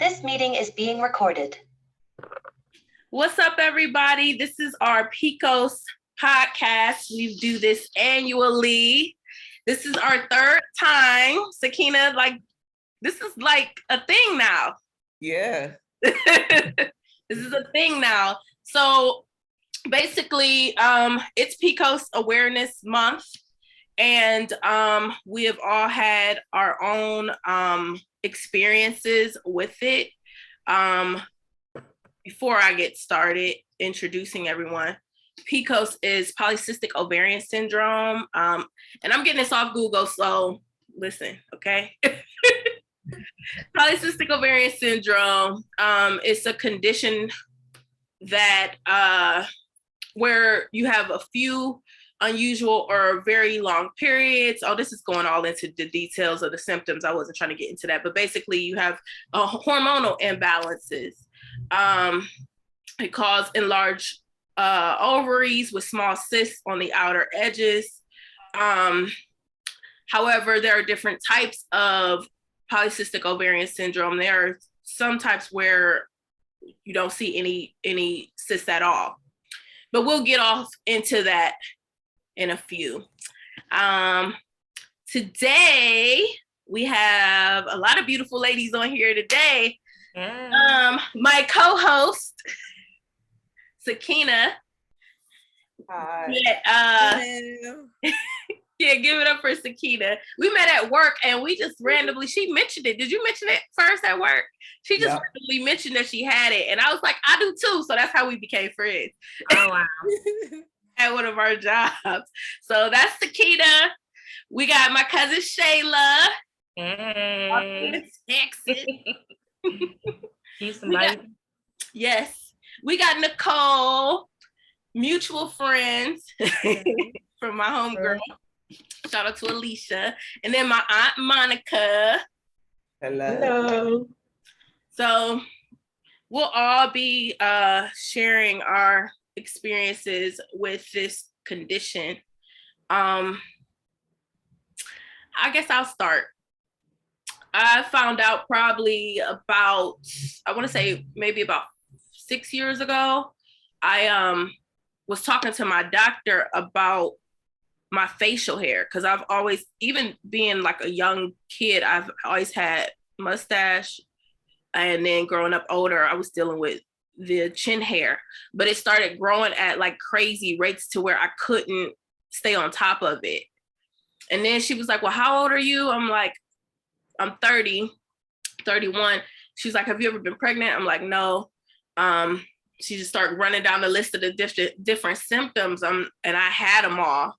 This meeting is being recorded. What's up, everybody? This is our PCOS Podcast. We do this annually. This is our third time. Sakina, this is like a thing now. Yeah. This is a thing now. So basically, it's PCOS Awareness Month. And we have all had our own experiences with it. Before I get started introducing everyone, PCOS is Polycystic Ovarian Syndrome. And I'm getting this off Google, so listen, okay? Polycystic Ovarian Syndrome is a condition that where you have a few unusual or very long periods. Oh, this is going all into the details of the symptoms. I wasn't trying to get into that, but basically you have hormonal imbalances. It causes enlarged ovaries with small cysts on the outer edges. However, there are different types of polycystic ovarian syndrome. There are some types where you don't see any cysts at all, but we'll get off into that in a few. Today we have a lot of beautiful ladies on here today. My co-host Sakina. Hi. Yeah, give it up for Sakina. We met at work and we just randomly, she mentioned it. Did you mention it first at work? She just randomly mentioned that she had it. And I was like, I do too. So that's how we became friends. Oh, wow. At one of our jobs. So that's Sakina. We got my cousin Shayla. Hey. Texas. Yes. We got Nicole, mutual friends from my homegirl. Shout out to Alicia. And then my aunt Monica. Hello. So we'll all be sharing our experiences with this condition. I guess I'll start. I found out probably about, I want to say maybe about 6 years ago. I was talking to my doctor about my facial hair because I've always, even being like a young kid, I've always had mustache. And then growing up older, I was dealing with the chin hair, but it started growing at like crazy rates to where I couldn't stay on top of it. And then she was like, well, how old are you? I'm like, I'm 30, 31. She's like, have you ever been pregnant? I'm like, no. She just started running down the list of the different symptoms. And I had them all.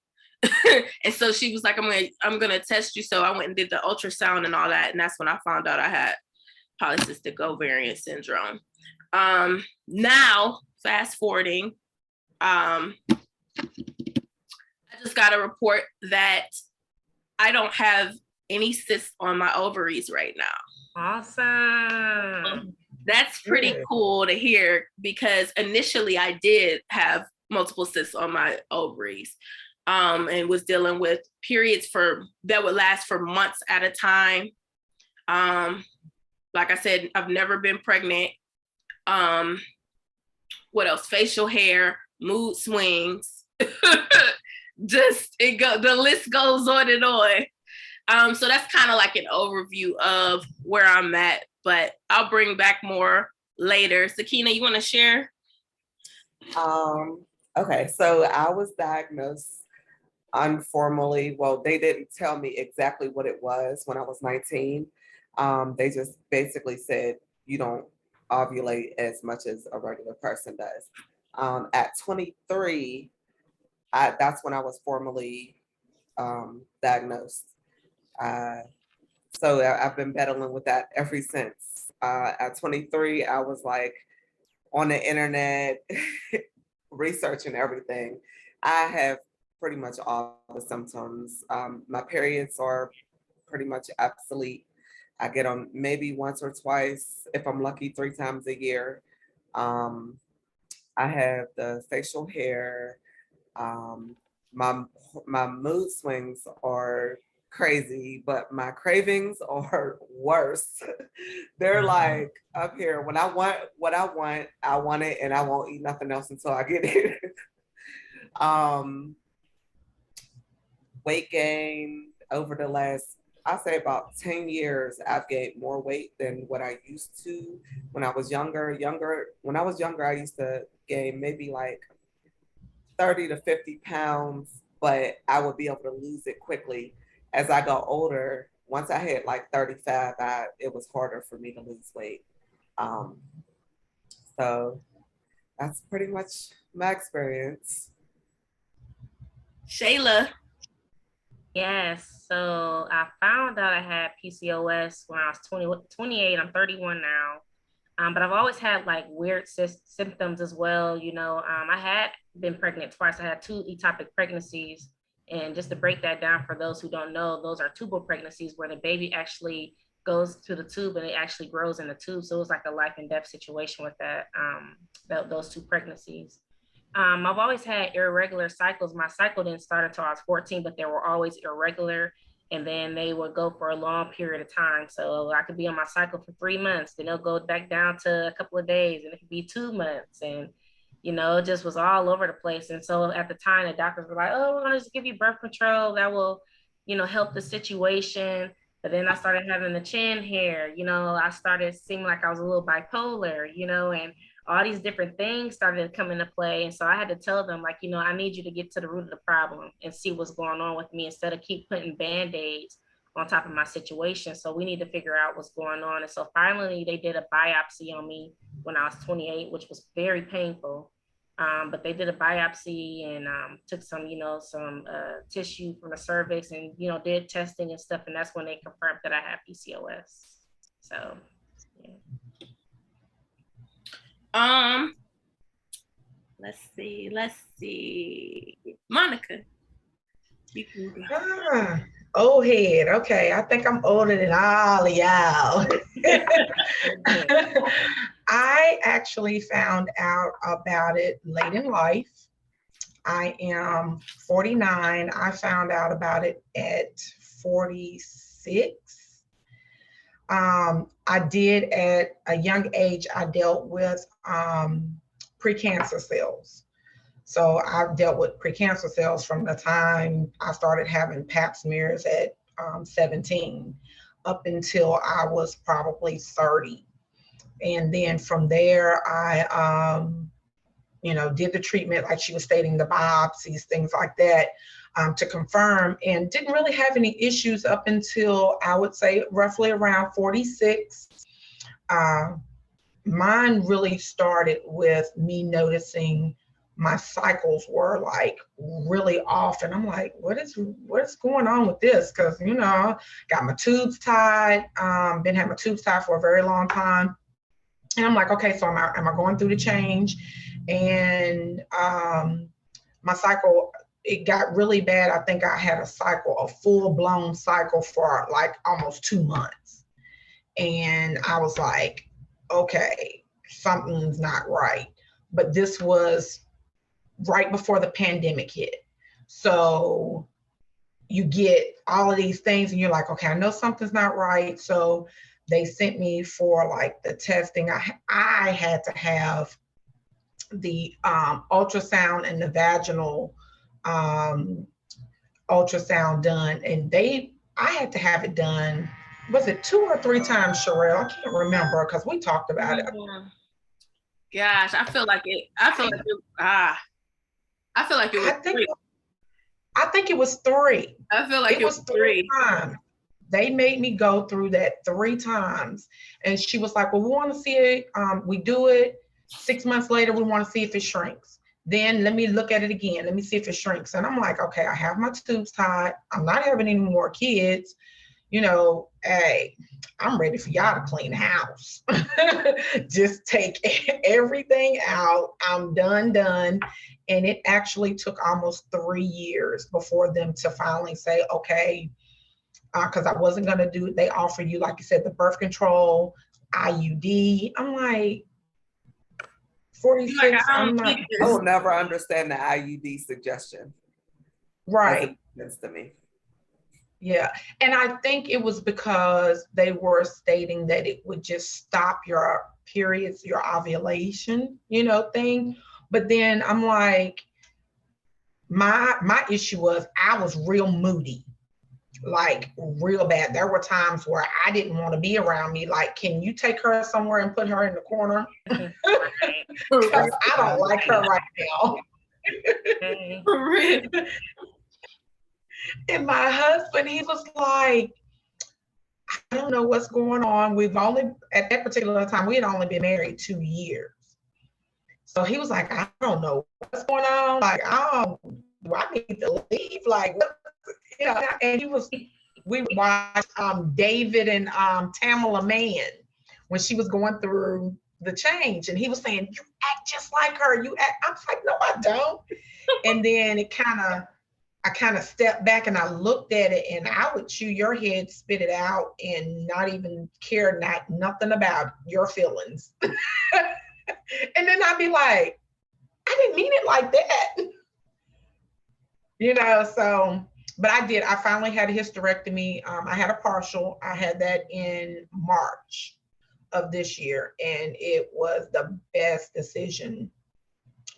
And so she was like, I'm gonna test you. So I went and did the ultrasound and all that. And that's when I found out I had polycystic ovarian syndrome. Now, fast forwarding, I just got a report that I don't have any cysts on my ovaries right now. Awesome. That's pretty cool to hear because initially I did have multiple cysts on my ovaries, and was dealing with periods that would last for months at a time. Like I said, I've never been pregnant. What else? Facial hair, mood swings. The list goes on and on. So that's kind of like an overview of where I'm at, but I'll bring back more later. Sakina, you want to share? Okay, so I was diagnosed informally. Well, they didn't tell me exactly what it was when I was 19. They just basically said you don't ovulate as much as a regular person does. At 23, that's when I was formally diagnosed. So I've been battling with that ever since. At 23, I was like on the internet researching everything. I have pretty much all the symptoms. My periods are pretty much obsolete. I get them maybe once or twice, if I'm lucky, 3 times a year. I have the facial hair. My mood swings are crazy, but my cravings are worse. They're like up here. When I want what I want it, and I won't eat nothing else until I get it. Weight gain over the last, I'll say about 10 years, I've gained more weight than what I used to when I was younger. When I was younger, I used to gain maybe like 30 to 50 pounds, but I would be able to lose it quickly. As I got older, once I hit like 35, it was harder for me to lose weight. So that's pretty much my experience. Shayla. Yes, so I found out I had PCOS when I was 28. I'm 31 now. But I've always had like weird symptoms as well. I had been pregnant twice. I had 2 ectopic pregnancies. And just to break that down for those who don't know, those are tubal pregnancies where the baby actually goes to the tube and it actually grows in the tube. So it was like a life and death situation with those 2 pregnancies. I've always had irregular cycles. My cycle didn't start until I was 14, but they were always irregular. And then they would go for a long period of time. So I could be on my cycle for 3 months, then it'll go back down to a couple of days, and it could be 2 months. And, it just was all over the place. And so at the time, the doctors were like, oh, we're going to just give you birth control. That will, help the situation. But then I started having the chin hair, I started seeming like I was a little bipolar, and all these different things started to come into play. And so I had to tell them, like, I need you to get to the root of the problem and see what's going on with me instead of keep putting Band-Aids on top of my situation. So we need to figure out what's going on. And so finally they did a biopsy on me when I was 28, which was very painful. But they did a biopsy and took some tissue from the cervix and, did testing and stuff. And that's when they confirmed that I had PCOS. So, yeah. Let's see. Monica. You can go. Old head. Okay, I think I'm older than all of y'all. I actually found out about it late in life. I am 49. I found out about it at 46. I did at a young age, I dealt with precancer cells. So I've dealt with precancer cells from the time I started having pap smears at 17 up until I was probably 30. And then from there, I, did the treatment, like she was stating, the biopsies, things like that, to confirm, and didn't really have any issues up until I would say roughly around 46. Mine really started with me noticing my cycles were like really off, and I'm like, what is going on with this? Because got my tubes tied, been having my tubes tied for a very long time, and I'm like, okay, so am I going through the change? And my cycle, it got really bad. I think I had a full-blown cycle for like almost 2 months, and I was like, okay, something's not right. But this was right before the pandemic hit. So you get all of these things and you're like, okay, I know something's not right. So they sent me for like the testing. I had to have the ultrasound and the vaginal ultrasound done. And I had to have it done, was it 2 or 3 times, Sherelle? I can't remember because we talked about it. Gosh, I feel like it I think it was 3. I feel like it was 3 times. They made me go through that 3 times. And she was like, well, we want to see it. We do it 6 months later. We want to see if it shrinks. Then let me look at it again. Let me see if it shrinks. And I'm like, okay, I have my tubes tied. I'm not having any more kids. Hey, I'm ready for y'all to clean the house. Just take everything out. I'm done. And it actually took almost 3 years before them to finally say, okay, because I wasn't going to do it. They offer you, like you said, the birth control, IUD. I'm like, 46. I will never understand the IUD suggestion. Right. That's to me. Yeah. And I think it was because they were stating that it would just stop your periods, your ovulation, thing. But then I'm like, my issue was I was real moody, like real bad. There were times where I didn't want to be around me. Like, can you take her somewhere and put her in the corner? Because I don't like her right now. And my husband, he was like, I don't know what's going on. At that particular time, we had only been married 2 years. So he was like, I don't know what's going on. Like, do I need to leave? Like, and we watched David and Tamala Mann when she was going through the change. And he was saying, you act just like her. I was like, no, I don't. And then I kind of stepped back and I looked at it, and I would chew your head, spit it out, and not even care nothing about your feelings. And then I'd be like, I didn't mean it like that. So, but I finally had a hysterectomy. I had a partial. I had that in March of this year, and it was the best decision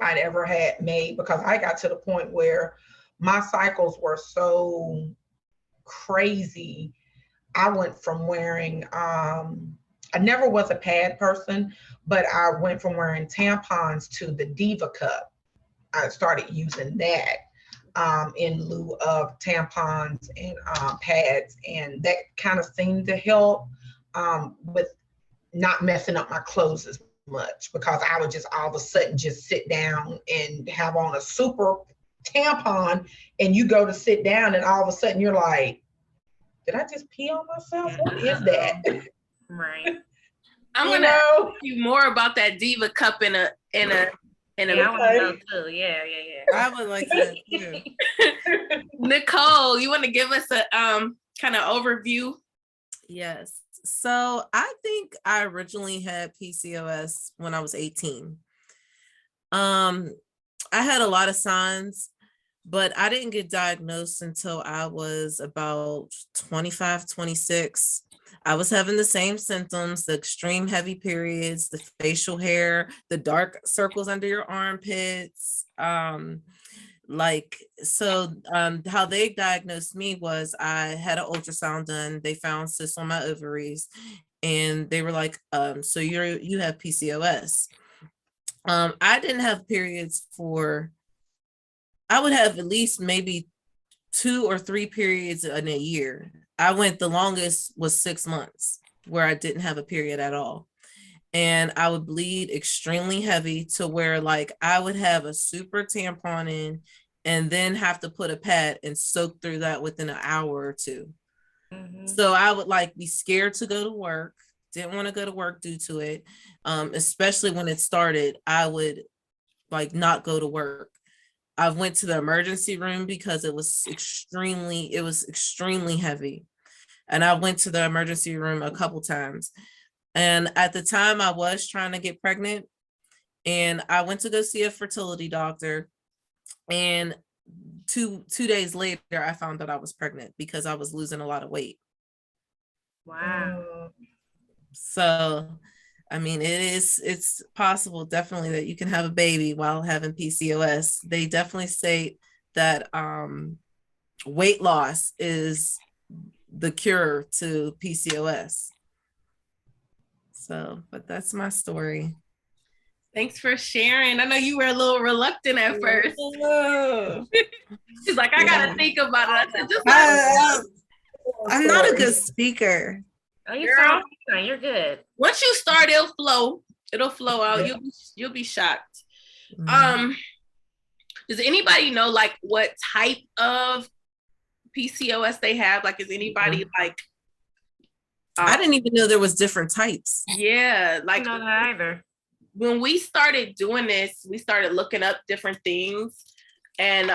I'd ever had made, because I got to the point where my cycles were so crazy. I went from wearing, I never was a pad person, but I went from wearing tampons to the Diva Cup. I started using that in lieu of tampons and pads. And that kind of seemed to help with not messing up my clothes as much, because I would just all of a sudden just sit down and have on a super tampon, and you go to sit down and all of a sudden you're like, did I just pee on myself? What is that? Right. I'm gonna ask you more about that Diva Cup in a I want to know too. Yeah. I would like that too. Nicole, you want to give us a kind of overview? Yes. So I think I originally had PCOS when I was 18. I had a lot of signs, but I didn't get diagnosed until I was about 25, 26. I was having the same symptoms, the extreme heavy periods, the facial hair, the dark circles under your armpits. How they diagnosed me was I had an ultrasound done. They found cysts on my ovaries, and they were like, so you have PCOS. I didn't have periods I would have at least maybe 2 or 3 periods in a year. I went, the longest was 6 months where I didn't have a period at all. And I would bleed extremely heavy to where like I would have a super tampon in and then have to put a pad and soak through that within an hour or 2. Mm-hmm. So I would like be scared to go to work. Didn't want to go to work due to it. Especially when it started, I would like not go to work. I went to the emergency room because it was extremely heavy. And I went to the emergency room a couple times. And at the time I was trying to get pregnant, and I went to go see a fertility doctor. And two days later, I found out I was pregnant because I was losing a lot of weight. Wow. So, I mean, it's possible definitely that you can have a baby while having PCOS. They definitely say that weight loss is the cure to PCOS. So, but that's my story. Thanks for sharing. I know you were a little reluctant at first. She's like, I gotta think about it. I said, I'm not a good speaker. Oh, you're good. Once you start, it'll flow out. Yeah. You'll be shocked. Mm. Does anybody know like what type of PCOS they have? Like, is anybody like? I didn't even know there was different types. Yeah, like I don't know that either. When we started doing this, we started looking up different things, and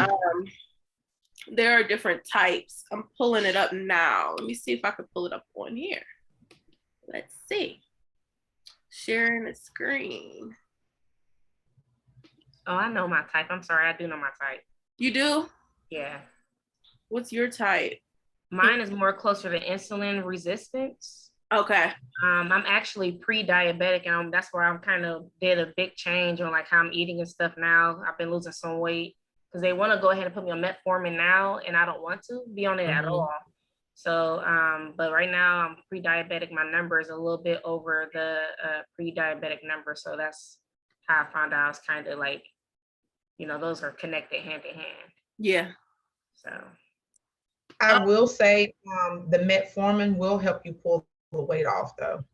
there are different types. I'm pulling it up now. Let me see if I can pull it up on here. Let's see. Sharing the screen. Oh, I know my type. I'm sorry, I do know my type. You do? Yeah. What's your type? Mine is more closer to insulin resistance. Okay. I'm actually pre-diabetic, and that's where I'm kind of did a big change on like how I'm eating and stuff now. I've been losing some weight because they want to go ahead and put me on metformin now, and I don't want to be on it at all. So, but right now I'm pre-diabetic. My number is a little bit over the pre-diabetic number. So that's how I found out I was kind of like, those are connected hand in hand. Yeah. So I will say the metformin will help you pull the weight off though.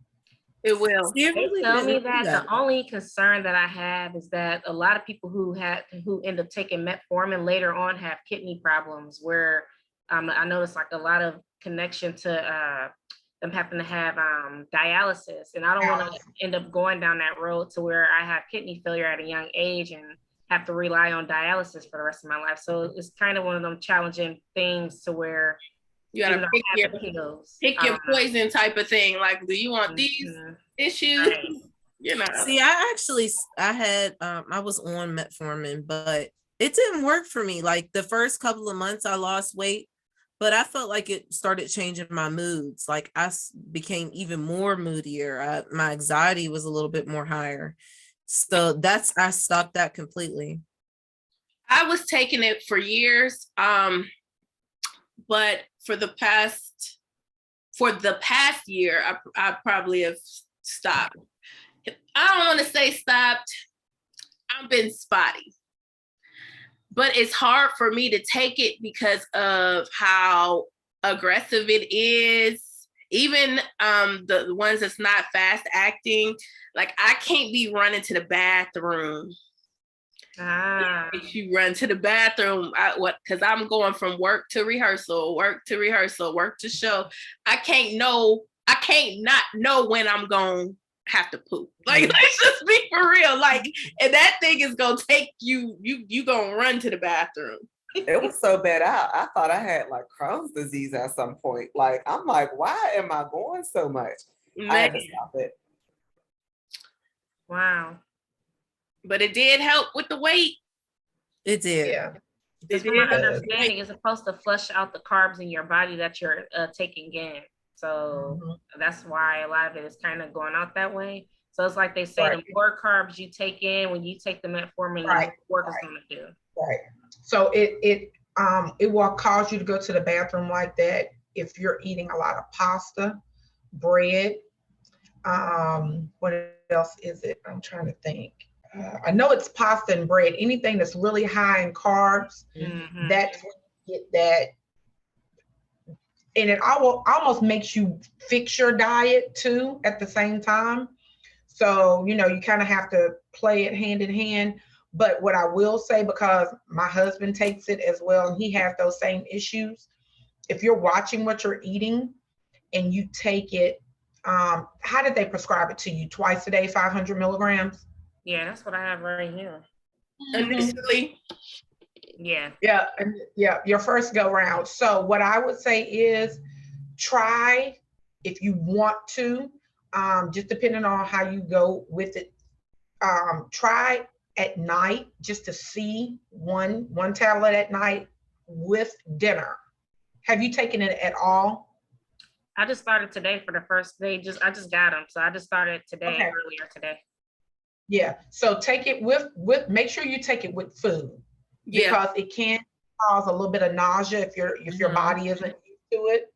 It will. They tell me that. The only concern that I have is that a lot of people who end up taking metformin later on have kidney problems where I noticed like a lot of connection to them having to have dialysis, and I don't want to end up going down that road to where I have kidney failure at a young age and have to rely on dialysis for the rest of my life. So it's kind of one of them challenging things to where you gotta pick your poison type of thing. Like, do you want these issues? Right. See, I was on metformin, but it didn't work for me. Like the first couple of months I lost weight, but I felt like it started changing my moods. Like I became even more moodier. My anxiety was a little bit more higher. So I stopped that completely. I was taking it for years. But for the past year, I probably have stopped. I don't want to say stopped. I've been spotty. But it's hard for me to take it because of how aggressive it is. Even the ones that's not fast acting, like I can't be running to the bathroom. If you run to the bathroom, because I'm going from work to rehearsal, work to show. I can't not know when I'm going to have to poop. Like, let's just be for real. Like, and that thing is going to take you going to run to the bathroom. It was so bad. I thought I had like Crohn's disease at some point. Like, I'm like, why am I going so much? Man. I had to stop it. Wow. But it did help with the weight. It did. Yeah. That's my understanding. It's supposed to flush out the carbs in your body that you're taking in. So that's why a lot of it is kind of going out that way. So it's like they say, the more carbs you take in when you take the metformin, the more work it's going to do. Right. So it will cause you to go to the bathroom like that if you're eating a lot of pasta, bread. What else is it? I'm trying to think. I know it's pasta and bread. Anything that's really high in carbs, that's when you get that. And it almost makes you fix your diet too at the same time. So, you kind of have to play it hand in hand. But what I will say, because my husband takes it as well, and he has those same issues, if you're watching what you're eating and you take it, how did they prescribe it to you? Twice a day, 500 milligrams? Yeah, that's what I have right here. Initially. Yeah. Yeah, your first go round. So what I would say is try, if you want to, just depending on how you go with it, try at night just to see one tablet at night with dinner. Have you taken it at all? I just started today for the first day. I just got them. So I just started today, earlier today. Yeah. So take it with make sure you take it with food. Yeah. Because it can cause a little bit of nausea if your body isn't used to it.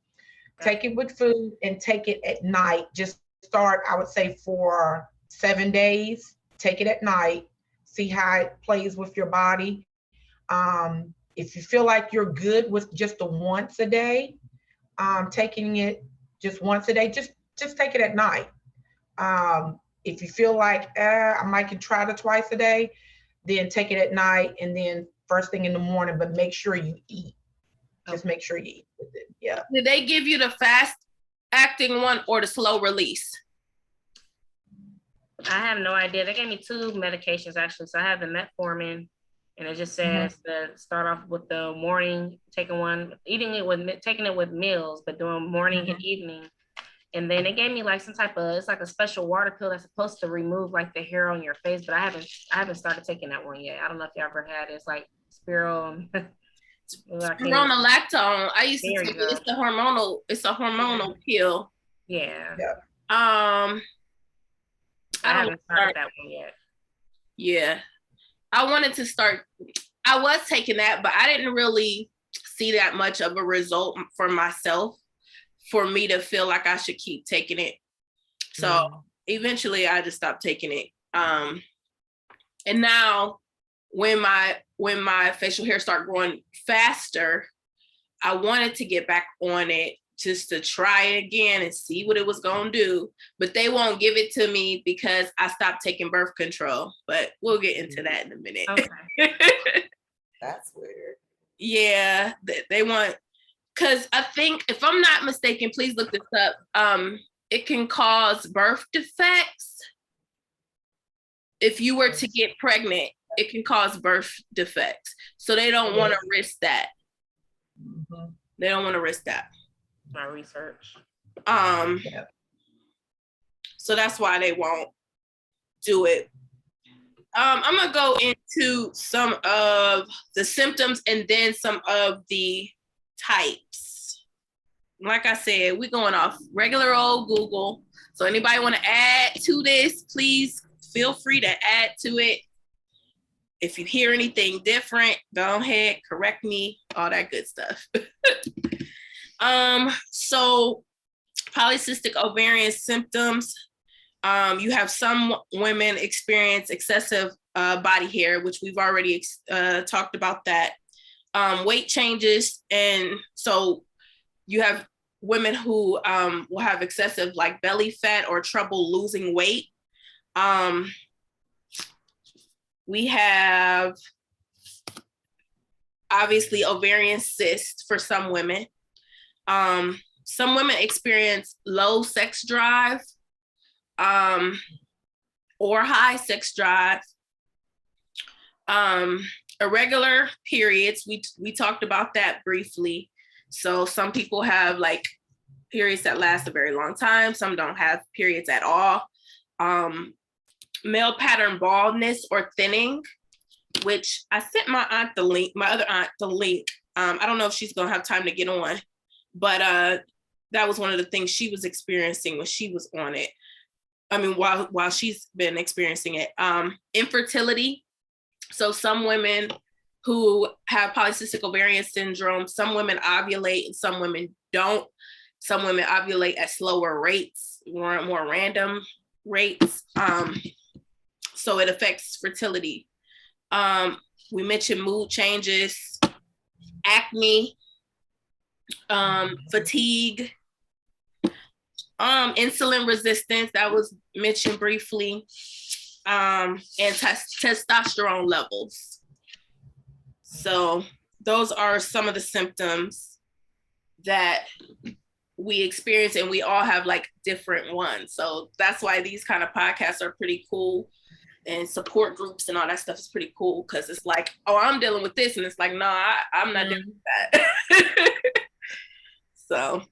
Okay. Take it with food and take it at night. Just start, I would say, for 7 days. Take it at night. See how it plays with your body. If you feel like you're good with just the once a day, taking it just once a day, just take it at night. If you feel like I might can try it twice a day, then take it at night and then first thing in the morning, but make sure you eat. Just make sure you eat with it. Yeah. Did they give you the fast acting one or the slow release? I have no idea. They gave me 2 medications actually. So I have the metformin, and it just says to start off with the morning, taking it with meals, but doing morning and evening. And then they gave me like some type of, it's like a special water pill that's supposed to remove like the hair on your face, but I haven't started taking that one yet. I don't know if you ever had it. It's like spiral. Spironolactone. I used to There take you it. go. It's a hormonal pill. Yeah. I haven't started that one yet. Yeah. I wanted to start. I was taking that, but I didn't really see that much of a result for myself for me to feel like I should keep taking it. So eventually I just stopped taking it. And now when my facial hair started growing faster, I wanted to get back on it just to try it again and see what it was going to do. But they won't give it to me because I stopped taking birth control. But we'll get into that in a minute. Okay. That's weird. Yeah, they want, because I think, if I'm not mistaken, please look this up. It can cause birth defects. If you were to get pregnant, it can cause birth defects. So they don't want to risk that. They don't want to risk that. My research. So that's why they won't do it. I'm gonna go into some of the symptoms and then some of the types. Like I said, we're going off regular old Google. So anybody want to add to this, please feel free to add to it. If you hear anything different, go ahead, correct me, all that good stuff. So polycystic ovarian symptoms. You have some women experience excessive body hair, which we've already talked about that. Weight changes. And so you have women who will have excessive like belly fat or trouble losing weight. We have obviously ovarian cysts for some women. Some women experience low sex drive or high sex drive. Irregular periods, we talked about that briefly. So some people have like periods that last a very long time. Some don't have periods at all. Male pattern baldness or thinning, which I sent my other aunt the link. I don't know if she's gonna have time to get on, but that was one of the things she was experiencing when she was on it. I mean, while she's been experiencing it. Infertility. So some women who have polycystic ovarian syndrome, some women ovulate and some women don't. Some women ovulate at slower rates, more random rates. So it affects fertility. We mentioned mood changes, acne, fatigue, insulin resistance, that was mentioned briefly, and testosterone levels. So those are some of the symptoms that we experience, and we all have like different ones. So that's why these kind of podcasts are pretty cool, and support groups and all that stuff is pretty cool, because it's like, oh, I'm dealing with this, and it's like, no, I'm not dealing with that. So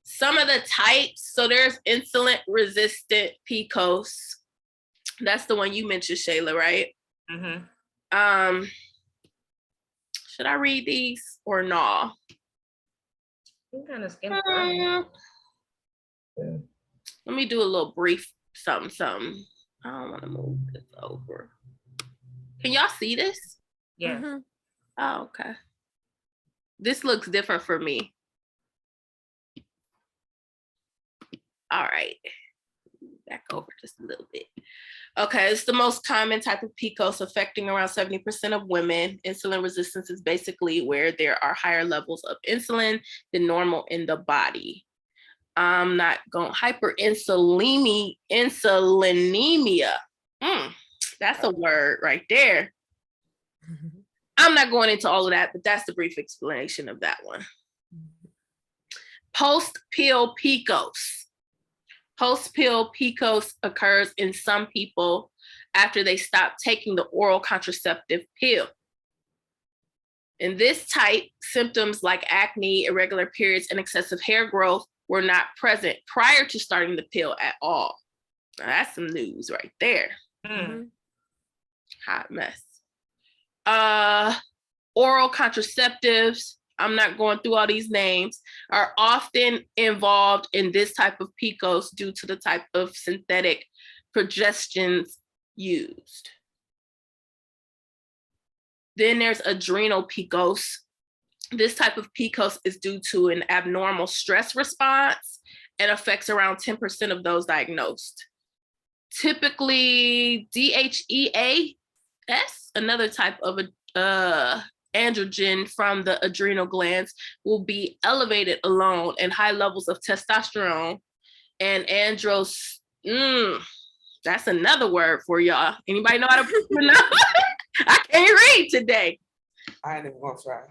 some of the types, so there's insulin resistant PCOS. That's the one you mentioned, Shayla, right? Mm-hmm. Should I read these or no? You kind of skimmed Let me do a little brief something. I don't want to move this over. Can y'all see this? Yeah. Mm-hmm. Oh, okay. This looks different for me. All right. Back over just a little bit. Okay, it's the most common type of PCOS, affecting around 70% of women. Insulin resistance is basically where there are higher levels of insulin than normal in the body. I'm not going hyperinsulinemia. That's a word right there. Mm-hmm. I'm not going into all of that, but that's the brief explanation of that one. Post-pill PCOS. Post-pill PCOS occurs in some people after they stop taking the oral contraceptive pill. In this type, symptoms like acne, irregular periods, and excessive hair growth were not present prior to starting the pill at all. Now, that's some news right there. Mm-hmm. Hot mess. oral contraceptives, I'm not going through all these names, are often involved in this type of PCOS due to the type of synthetic progestins used. Then there's adrenal Picos. This type of PCOS is due to an abnormal stress response and affects around 10% of those diagnosed. Typically, DHEAS, another type of androgen from the adrenal glands, will be elevated alone, and high levels of testosterone and that's another word for y'all. Anybody know how to pronounce? I can't read today. I ain't even gonna try.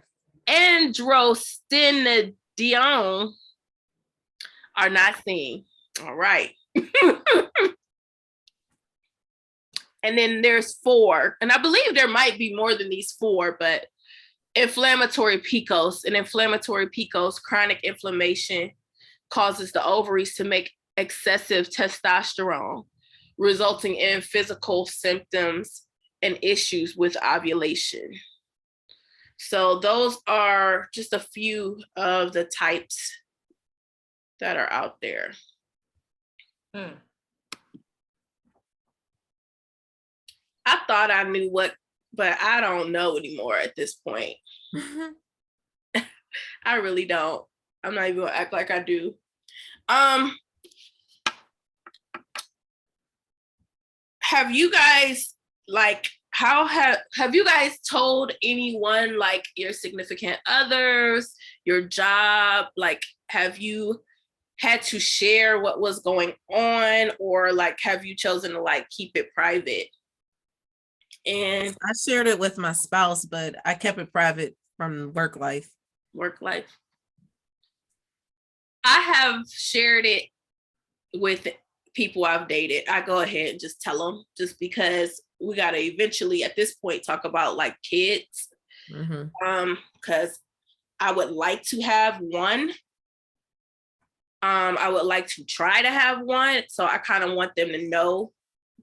Androstenedione are not seen. All right. And then there's 4, and I believe there might be more than these 4, but inflammatory PCOS. And inflammatory PCOS, chronic inflammation, causes the ovaries to make excessive testosterone, resulting in physical symptoms and issues with ovulation. So those are just a few of the types that are out there. I thought I knew what, but I don't know anymore at this point. I really don't. I'm not even gonna act like I do. Have you guys have you guys told anyone, like your significant others, your job, like have you had to share what was going on, or like have you chosen to like keep it private? And I shared it with my spouse, but I kept it private from work life. I have shared it with people I've dated. I go ahead and just tell them, just because we got to eventually at this point talk about like kids. Because I would like to have one. I would like to try to have one. So I kind of want them to know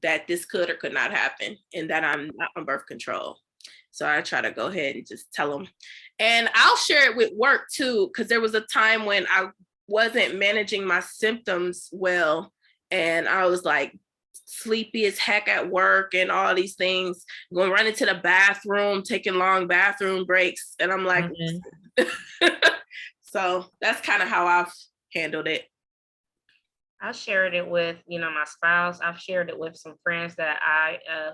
that this could or could not happen, and that I'm not on birth control. So I try to go ahead and just tell them. And I'll share it with work too, because there was a time when I wasn't managing my symptoms well, and I was like sleepy as heck at work and all these things, going running to the bathroom, taking long bathroom breaks. And I'm like, so that's kind of how I've handled it. I shared it with, my spouse. I've shared it with some friends that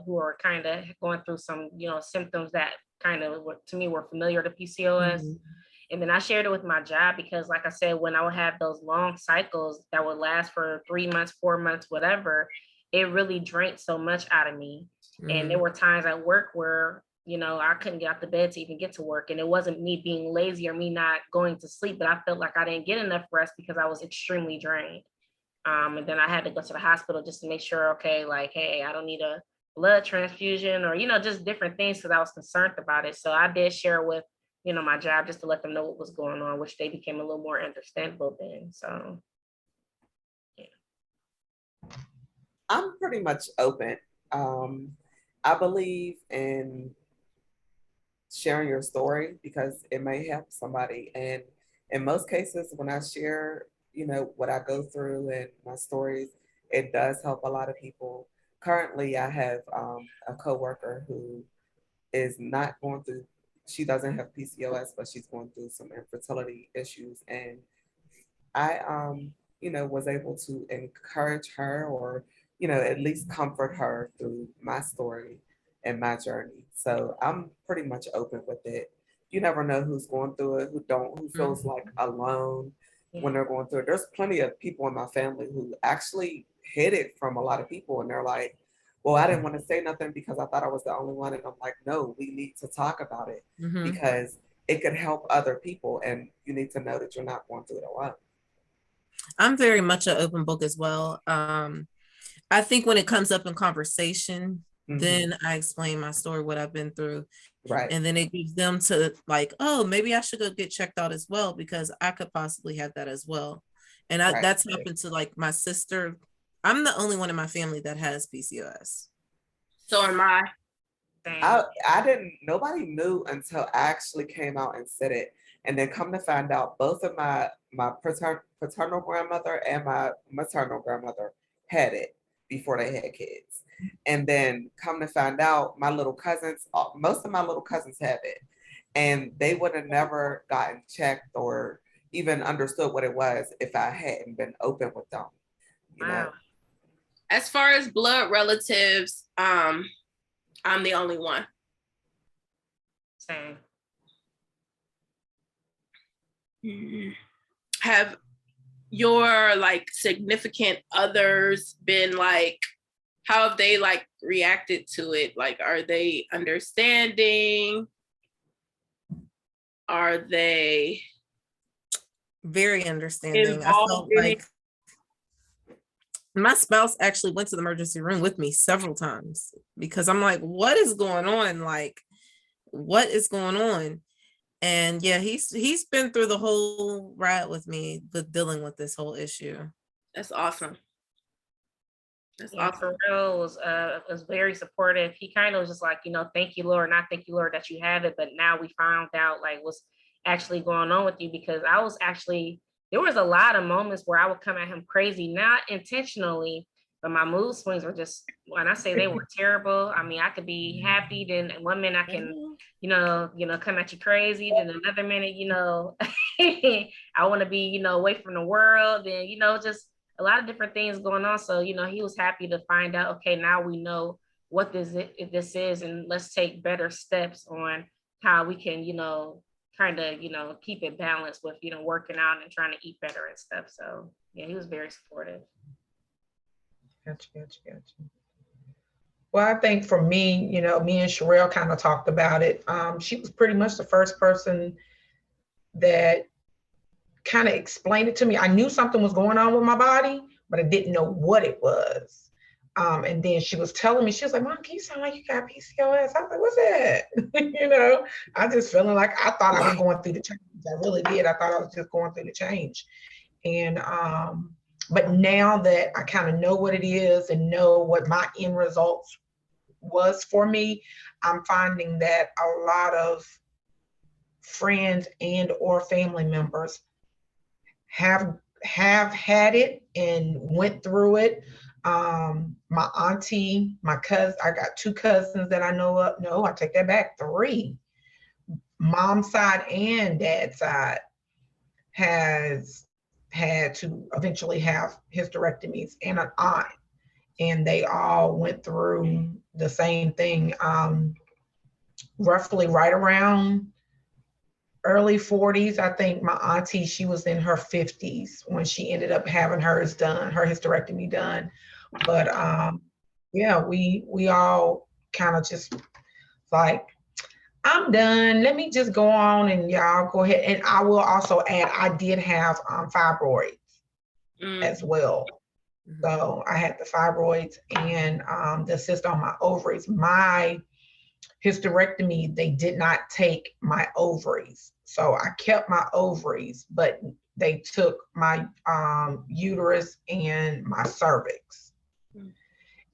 who are kind of going through some, symptoms that kind of to me were familiar to PCOS. And then I shared it with my job because, like I said, when I would have those long cycles that would last for 3 months, 4 months, whatever, it really drained so much out of me. And there were times at work where, I couldn't get out the bed to even get to work. And it wasn't me being lazy or me not going to sleep, but I felt like I didn't get enough rest because I was extremely drained. And then I had to go to the hospital just to make sure, okay, like, hey, I don't need a blood transfusion or, just different things because I was concerned about it. So I did share with, my job just to let them know what was going on, which they became a little more understandable then. So, yeah. I'm pretty much open. I believe in sharing your story because it may help somebody. And in most cases, when I share, what I go through and my stories, it does help a lot of people. Currently, I have a coworker who is not going through, she doesn't have PCOS, but she's going through some infertility issues. And I, was able to encourage her or, at least comfort her through my story and my journey. So I'm pretty much open with it. You never know who's going through it, who feels like alone when they're going through it. There's plenty of people in my family who actually hid it from a lot of people, and they're like, well, I didn't want to say nothing because I thought I was the only one. And I'm like, no, we need to talk about it because it could help other people, and you need to know that you're not going through it alone. I'm very much an open book as well. I think when it comes up in conversation, then I explain my story, what I've been through. Right. And then it gives them to like, oh, maybe I should go get checked out as well, because I could possibly have that as well. And that's happened to like my sister. I'm the only one in my family that has PCOS. So am I. Nobody knew until I actually came out and said it. And then come to find out, both of my paternal grandmother and my maternal grandmother had it before they had kids. And then come to find out, my little cousins, most of my little cousins have it. And they would have never gotten checked or even understood what it was if I hadn't been open with them. You know? As far as blood relatives, I'm the only one. Same. Have your like significant others been like, how have they like reacted to it? Like, are they understanding? Are they very understanding? I felt like my spouse actually went to the emergency room with me several times because I'm like, what is going on? Like, what is going on? And yeah, he's been through the whole ride with me, with dealing with this whole issue. That's awesome. That's awesome. For real, was very supportive. He kind of was just like, thank you, Lord, not thank you, Lord, that you have it. But now we found out like what's actually going on with you, because there was a lot of moments where I would come at him crazy, not intentionally, but my mood swings were just, when I say they were terrible, I mean, I could be happy, then 1 minute I can, come at you crazy, then another minute, I want to be, away from the world, and, just a lot of different things going on. So, he was happy to find out, okay, now we know what this is, and let's take better steps on how we can, kind of, keep it balanced with, working out and trying to eat better and stuff. So yeah, he was very supportive. Gotcha. Well, I think for me, me and Sherelle kind of talked about it. She was pretty much the first person that kind of explained it to me. I knew something was going on with my body, but I didn't know what it was. And then she was telling me, she was like, Mom, you sound like you got PCOS. I was like, what's that? I just feeling like I thought I was going through the change. I really did. I thought I was just going through the change. And, but now that I kind of know what it is and know what my end results was for me, I'm finding that a lot of friends and or family members have had it and went through it. My auntie, my cousin, I got 2 cousins that I know of. No, I take that back, 3. Mom's side and dad's side has had to eventually have hysterectomies, and an aunt, and they all went through the same thing, roughly right around early 40s. I think my auntie, she was in her 50s when she ended up having her hysterectomy done. But yeah, we all kind of just like, I'm done. Let me just go on and y'all go ahead. And I will also add, I did have fibroids as well. So I had the fibroids and the cyst on my ovaries. My hysterectomy, they did not take my ovaries. So I kept my ovaries, but they took my uterus and my cervix.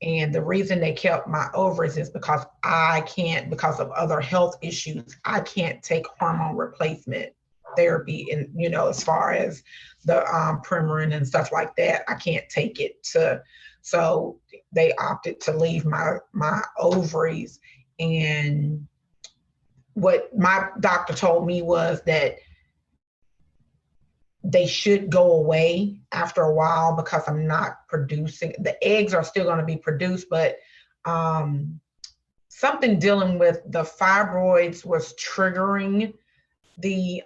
And the reason they kept my ovaries is because because of other health issues, I can't take hormone replacement therapy. And, as far as the Premarin and stuff like that, I can't take it. So they opted to leave my ovaries. And what my doctor told me was that they should go away after a while because I'm not producing. The eggs are still going to be produced, but something dealing with the fibroids was triggering the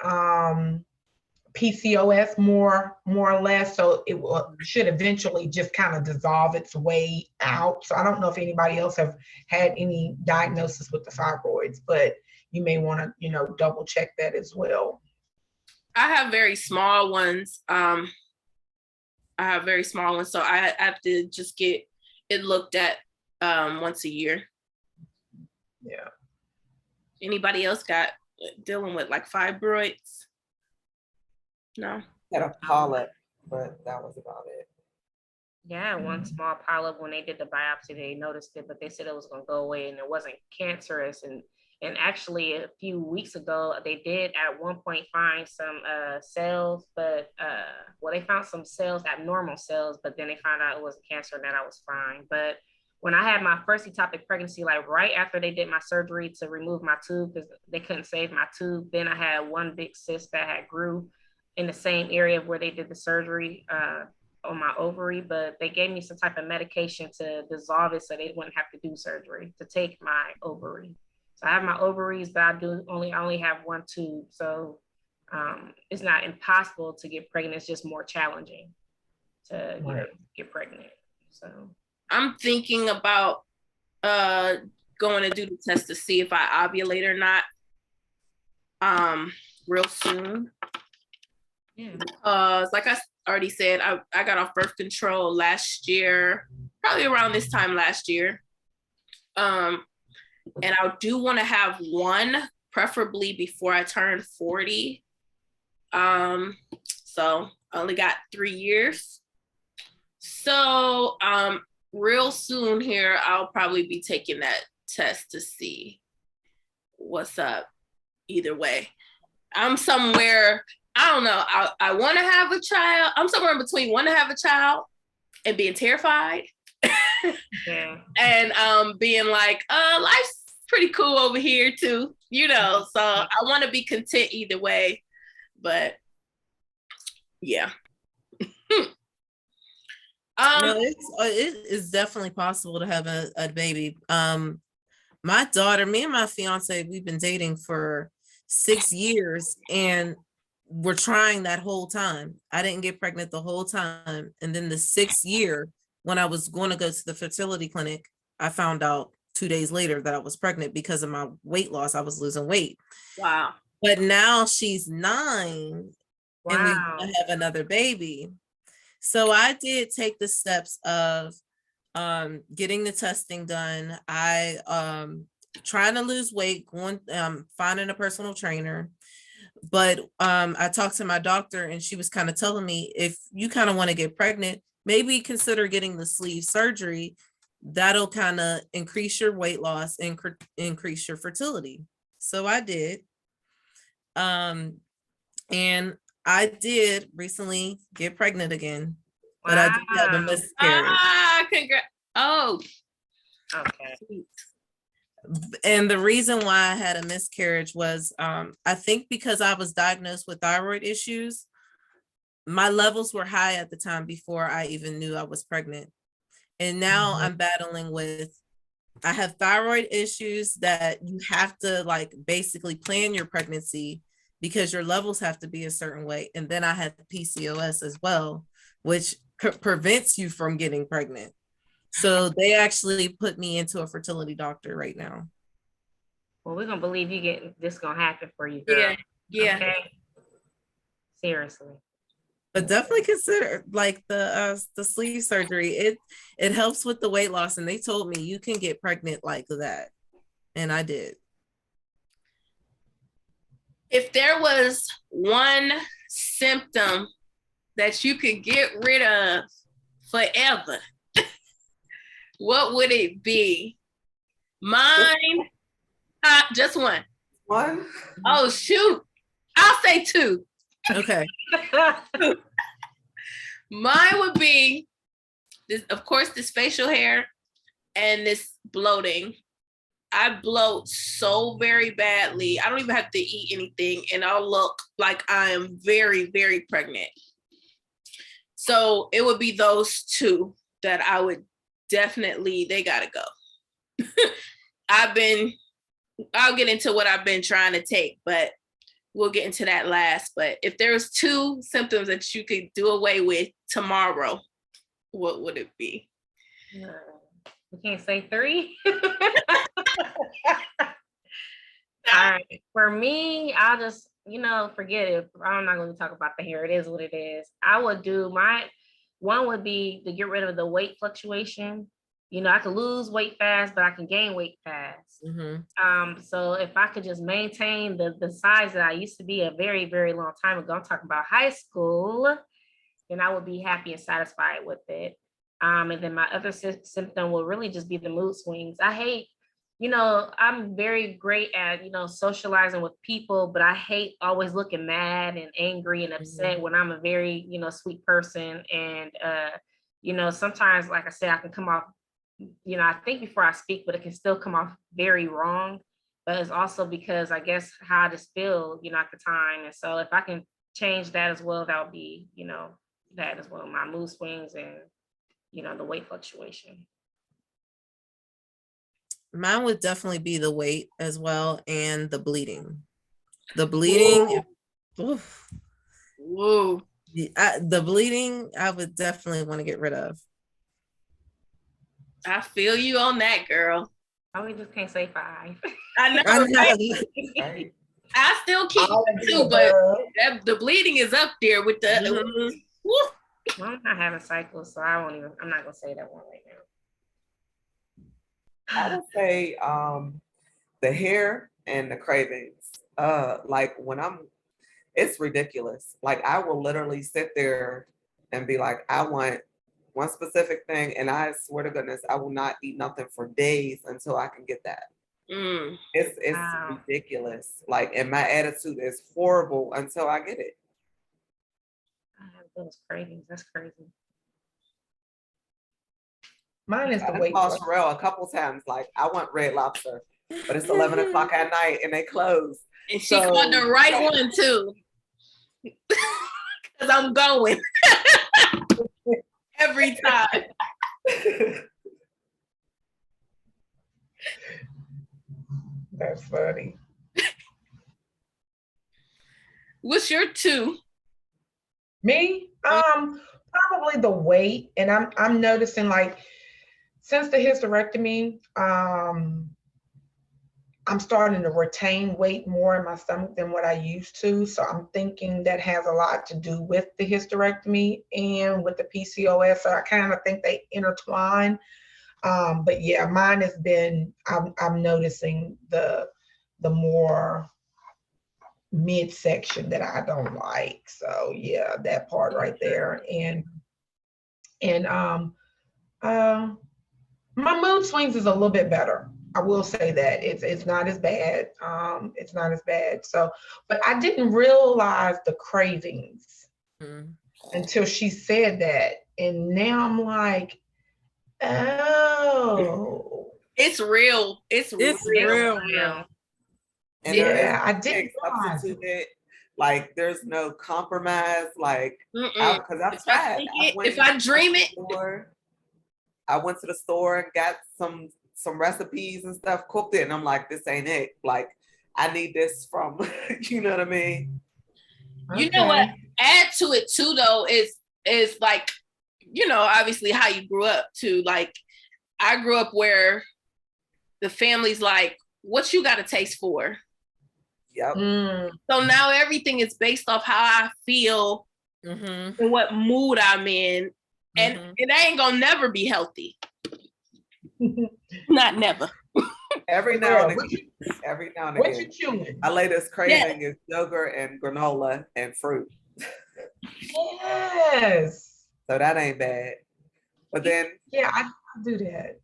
PCOS more or less. So it should eventually just kind of dissolve its way out. So I don't know if anybody else have had any diagnosis with the fibroids, but you may want to, double check that as well. I have very small ones. So I have to just get it looked at once a year. Yeah. Anybody else got dealing with like fibroids? No. Had a polyp, but that was about it. Yeah, one small polyp. When they did the biopsy, they noticed it, but they said it was going to go away and it wasn't cancerous. And actually, a few weeks ago, they did at one point find some cells, but well, they found some cells, abnormal cells, but then they found out it wasn't cancer and that I was fine. But when I had my first ectopic pregnancy, like right after they did my surgery to remove my tube because they couldn't save my tube, then I had one big cyst that had grew in the same area where they did the surgery on my ovary, but they gave me some type of medication to dissolve it so they wouldn't have to do surgery to take my ovary. So I have my ovaries, but I only have one tube. So it's not impossible to get pregnant. It's just more challenging to get pregnant. So I'm thinking about going to do the test to see if I ovulate or not real soon. yeah. Like I already said, I got off birth control last year, probably around this time last year. And I do want to have one, preferably before I turn 40. So I only got 3 years. So real soon here, I'll probably be taking that test to see what's up. Either way, I'm somewhere, I don't know. I want to have a child. I'm somewhere in between want to have a child and being terrified. Yeah. And being like, life's pretty cool over here too, you know. So I want to be content either way. But yeah. No, it is definitely possible to have a baby. My daughter, me and my fiance, we've been dating for 6 years and we're trying that whole time. I didn't get pregnant the whole time. And then the 6th year, when I was going to go to the fertility clinic, I found out 2 days later that I was pregnant because of my weight loss. I was losing weight. Wow. But now she's 9 Wow. and we want to have another baby. So I did take the steps of getting the testing done. I trying to lose weight, going finding a personal trainer. But I talked to my doctor and she was kind of telling me, if you kind of want to get pregnant, maybe consider getting the sleeve surgery. That'll kind of increase your weight loss and increase your fertility. So I did. And I did recently get pregnant again, but I did have a miscarriage. Congrats. Oh, Okay. And the reason why I had a miscarriage was, I think because I was diagnosed with thyroid issues, my levels were high at the time before I even knew I was pregnant. And now I'm battling with, I have thyroid issues that you have to like basically plan your pregnancy because your levels have to be a certain way. And then I have PCOS as well, which prevents you from getting pregnant. So they actually put me into a fertility doctor right now. Well, we're gonna believe you get this gonna happen for you, girl. Yeah. Okay? Seriously. But definitely consider like the sleeve surgery. It helps with the weight loss, and they told me you can get pregnant like that, and I did. If there was one symptom that you could get rid of forever, what would it be? Mine, just one. One? Oh, shoot. I'll say 2. Okay. Mine would be, this, of course, this facial hair and this bloating. I bloat so very badly. I don't even have to eat anything and I'll look like I am very, very pregnant. So it would be those 2 that I would definitely, they gotta go. I'll get into what I've been trying to take, but we'll get into that last. But if there's 2 symptoms that you could do away with tomorrow, what would it be? We can't say 3. All right. For me, I'll just, forget it. I'm not going to talk about the hair. It is what it is. I would do one would be to get rid of the weight fluctuation. I could lose weight fast, but I can gain weight fast. Mm-hmm. So if I could just maintain the size that I used to be a very, very long time ago, I'm talking about high school, then I would be happy and satisfied with it. And then my other symptom will really just be the mood swings. I hate, I'm very great at, socializing with people, but I hate always looking mad and angry and upset when I'm a very, sweet person. And, sometimes, like I said, I can come off, I think before I speak, but it can still come off very wrong. But it's also because I guess how I just feel, at the time. And so if I can change that as well, that would be, that as well, my mood swings and, the weight fluctuation. Mine would definitely be the weight as well and the bleeding. The bleeding. Oof. Whoa. The bleeding, I would definitely want to get rid of. I feel you on that, girl. Oh, we just can't say 5. I know. Right? I still keep it too, but the bleeding is up there with the. Woo. Well, I'm not having cycles, so I'm not gonna say that one right now. I would say the hair and the cravings. Like when it's ridiculous. Like I will literally sit there and be like, I want one specific thing, and I swear to goodness, I will not eat nothing for days until I can get that. It's Wow. ridiculous. Like, and my attitude is horrible until I get it. I have those cravings. That's crazy. Mine is the I weight called loss. Sherelle a couple times, like, I want Red Lobster, but it's 11 o'clock at night and they close. And she called the right one too. Because I'm going. Every time. That's funny. What's your 2? Me, probably the weight, and I'm noticing, like, since the hysterectomy, I'm starting to retain weight more in my stomach than what I used to. So I'm thinking that has a lot to do with the hysterectomy and with the PCOS. So I kind of think they intertwine. But yeah, mine has been, I'm noticing the more midsection that I don't like. So yeah, that part right there. And my mood swings is a little bit better. I will say that it's not as bad. It's not as bad. So, but I didn't realize the cravings until she said that, and now I'm like, oh, it's real. It's real. And yeah, I didn't realize. substitute. Like, there's no compromise. Like, because I've tried. If I dream it. I went to the store and got some recipes and stuff, cooked it, and I'm like, this ain't it. Like, I need this from, you know what I mean? You know what? Add to it too, though, is like, obviously how you grew up too. Like, I grew up where the family's like, what you got a taste for? Yep. So now everything is based off how I feel and what mood I'm in. And it ain't gonna never be healthy. Not never. Every now and again. What you chewing? My latest craving is yogurt and granola and fruit. Yes. So that ain't bad. But then I do that.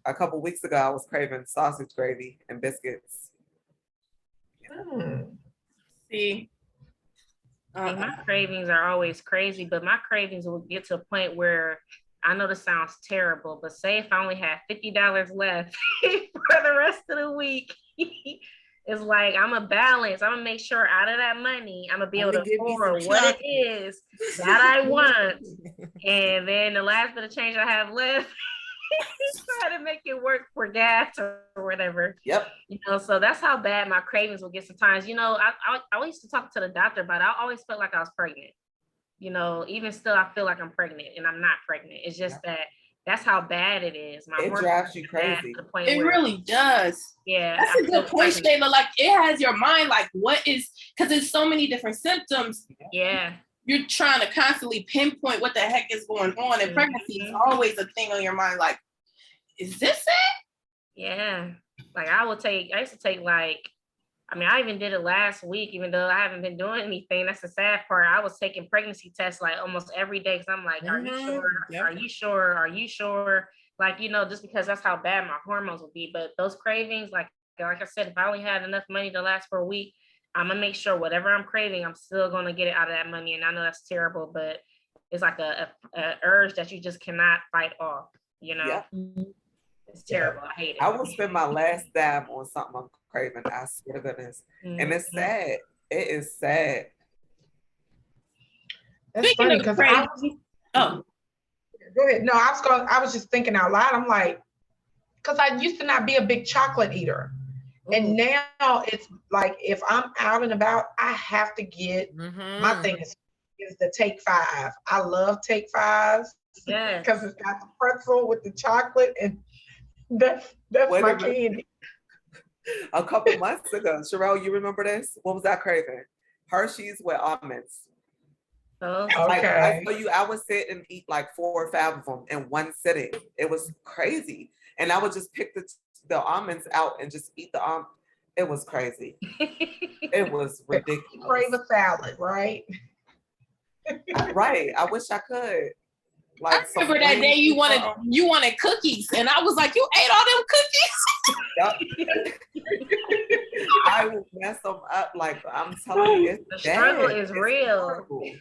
A couple weeks ago, I was craving sausage gravy and biscuits. See, my cravings are always crazy, but my cravings will get to a point where, I know this sounds terrible, but say if I only had $50 left for the rest of the week, it's like I'm a balance. I'm gonna make sure out of that money, I'm gonna be able to afford what it is that I want. And then the last bit of change I have left, try to make it work for gas or whatever. Yep. So that's how bad my cravings will get sometimes. I used to talk to the doctor about it. I always felt like I was pregnant. Even still, I feel like I'm pregnant and I'm not pregnant. It's just that's how bad it is. It drives you crazy. It really does. Yeah. That's a good point, Shayla. Like, it has your mind like, what is, because there's so many different symptoms. Yeah. You're trying to constantly pinpoint what the heck is going on. And pregnancy is always a thing on your mind. Like, is this it? Yeah. Like I used to take like I mean, I even did it last week, even though I haven't been doing anything. That's the sad part. I was taking pregnancy tests like almost every day because I'm like, are you sure? Yep. Are you sure? Are you sure? Like, just because that's how bad my hormones will be. But those cravings, like I said, if I only had enough money to last for a week, I'm gonna make sure whatever I'm craving, I'm still gonna get it out of that money. And I know that's terrible, but it's like a urge that you just cannot fight off. Yeah. It's terrible. I hate it. I will spend my last dime on something I'm craving. I swear to goodness. And it's sad. It is sad. That's funny because oh, go ahead. No, I was just thinking out loud. I'm like, because I used to not be a big chocolate eater. And now it's like if I'm out and about, I have to get my thing is the Take 5. I love Take 5s because it's got the pretzel with the chocolate, and that's my candy. A couple months ago, Sherelle, you remember this? What was I craving? Hershey's with almonds. Oh, okay. Like, I tell you, I would sit and eat like 4 or 5 of them in one sitting. It was crazy. And I would just pick the almonds out and just eat the almonds. It was crazy. It was ridiculous. Crave a salad, right? Right. I wish I could. I remember that day you wanted cookies, and I was like, you ate all them cookies? I will mess them up. Like, I'm telling you, the struggle is real. Horrible.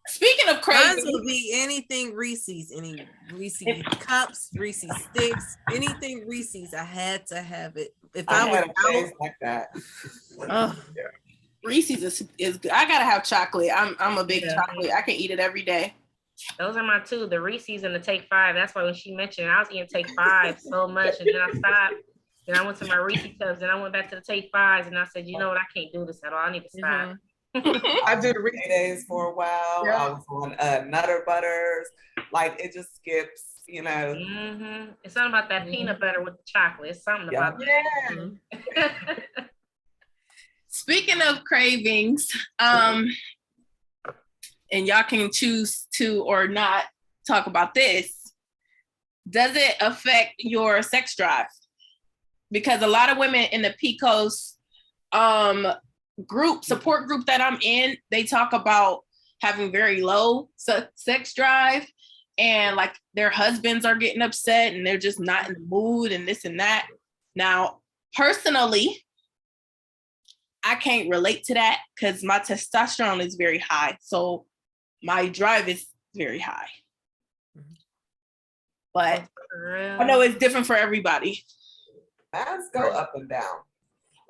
Speaking of Mine cravings, will be anything Reese's, any Reese's cups, Reese's sticks, anything Reese's. I had to have it. If I had was a face like that. Reese's is good. I gotta have chocolate. I'm a big chocolate. I can eat it every day. Those are my two, the Reese's and the Take 5. That's why when she mentioned it, I was eating Take 5 so much, and then I stopped. Then I went to my Reese's cups, then I went back to the Take 5s, and I said, you know what, I can't do this at all. I need to stop. I do the Reese's days for a while. Yeah. I was on Nutter Butters. Like, it just skips, It's something about that peanut butter with the chocolate. It's something about that. Speaking of cravings, and y'all can choose to or not talk about this. Does it affect your sex drive? Because a lot of women in the PCOS support group that I'm in, they talk about having very low sex drive, and like their husbands are getting upset and they're just not in the mood and this and that. Now, personally, I can't relate to that because my testosterone is very high. So my drive is very high. But I know it's different for everybody. Mine go up and down.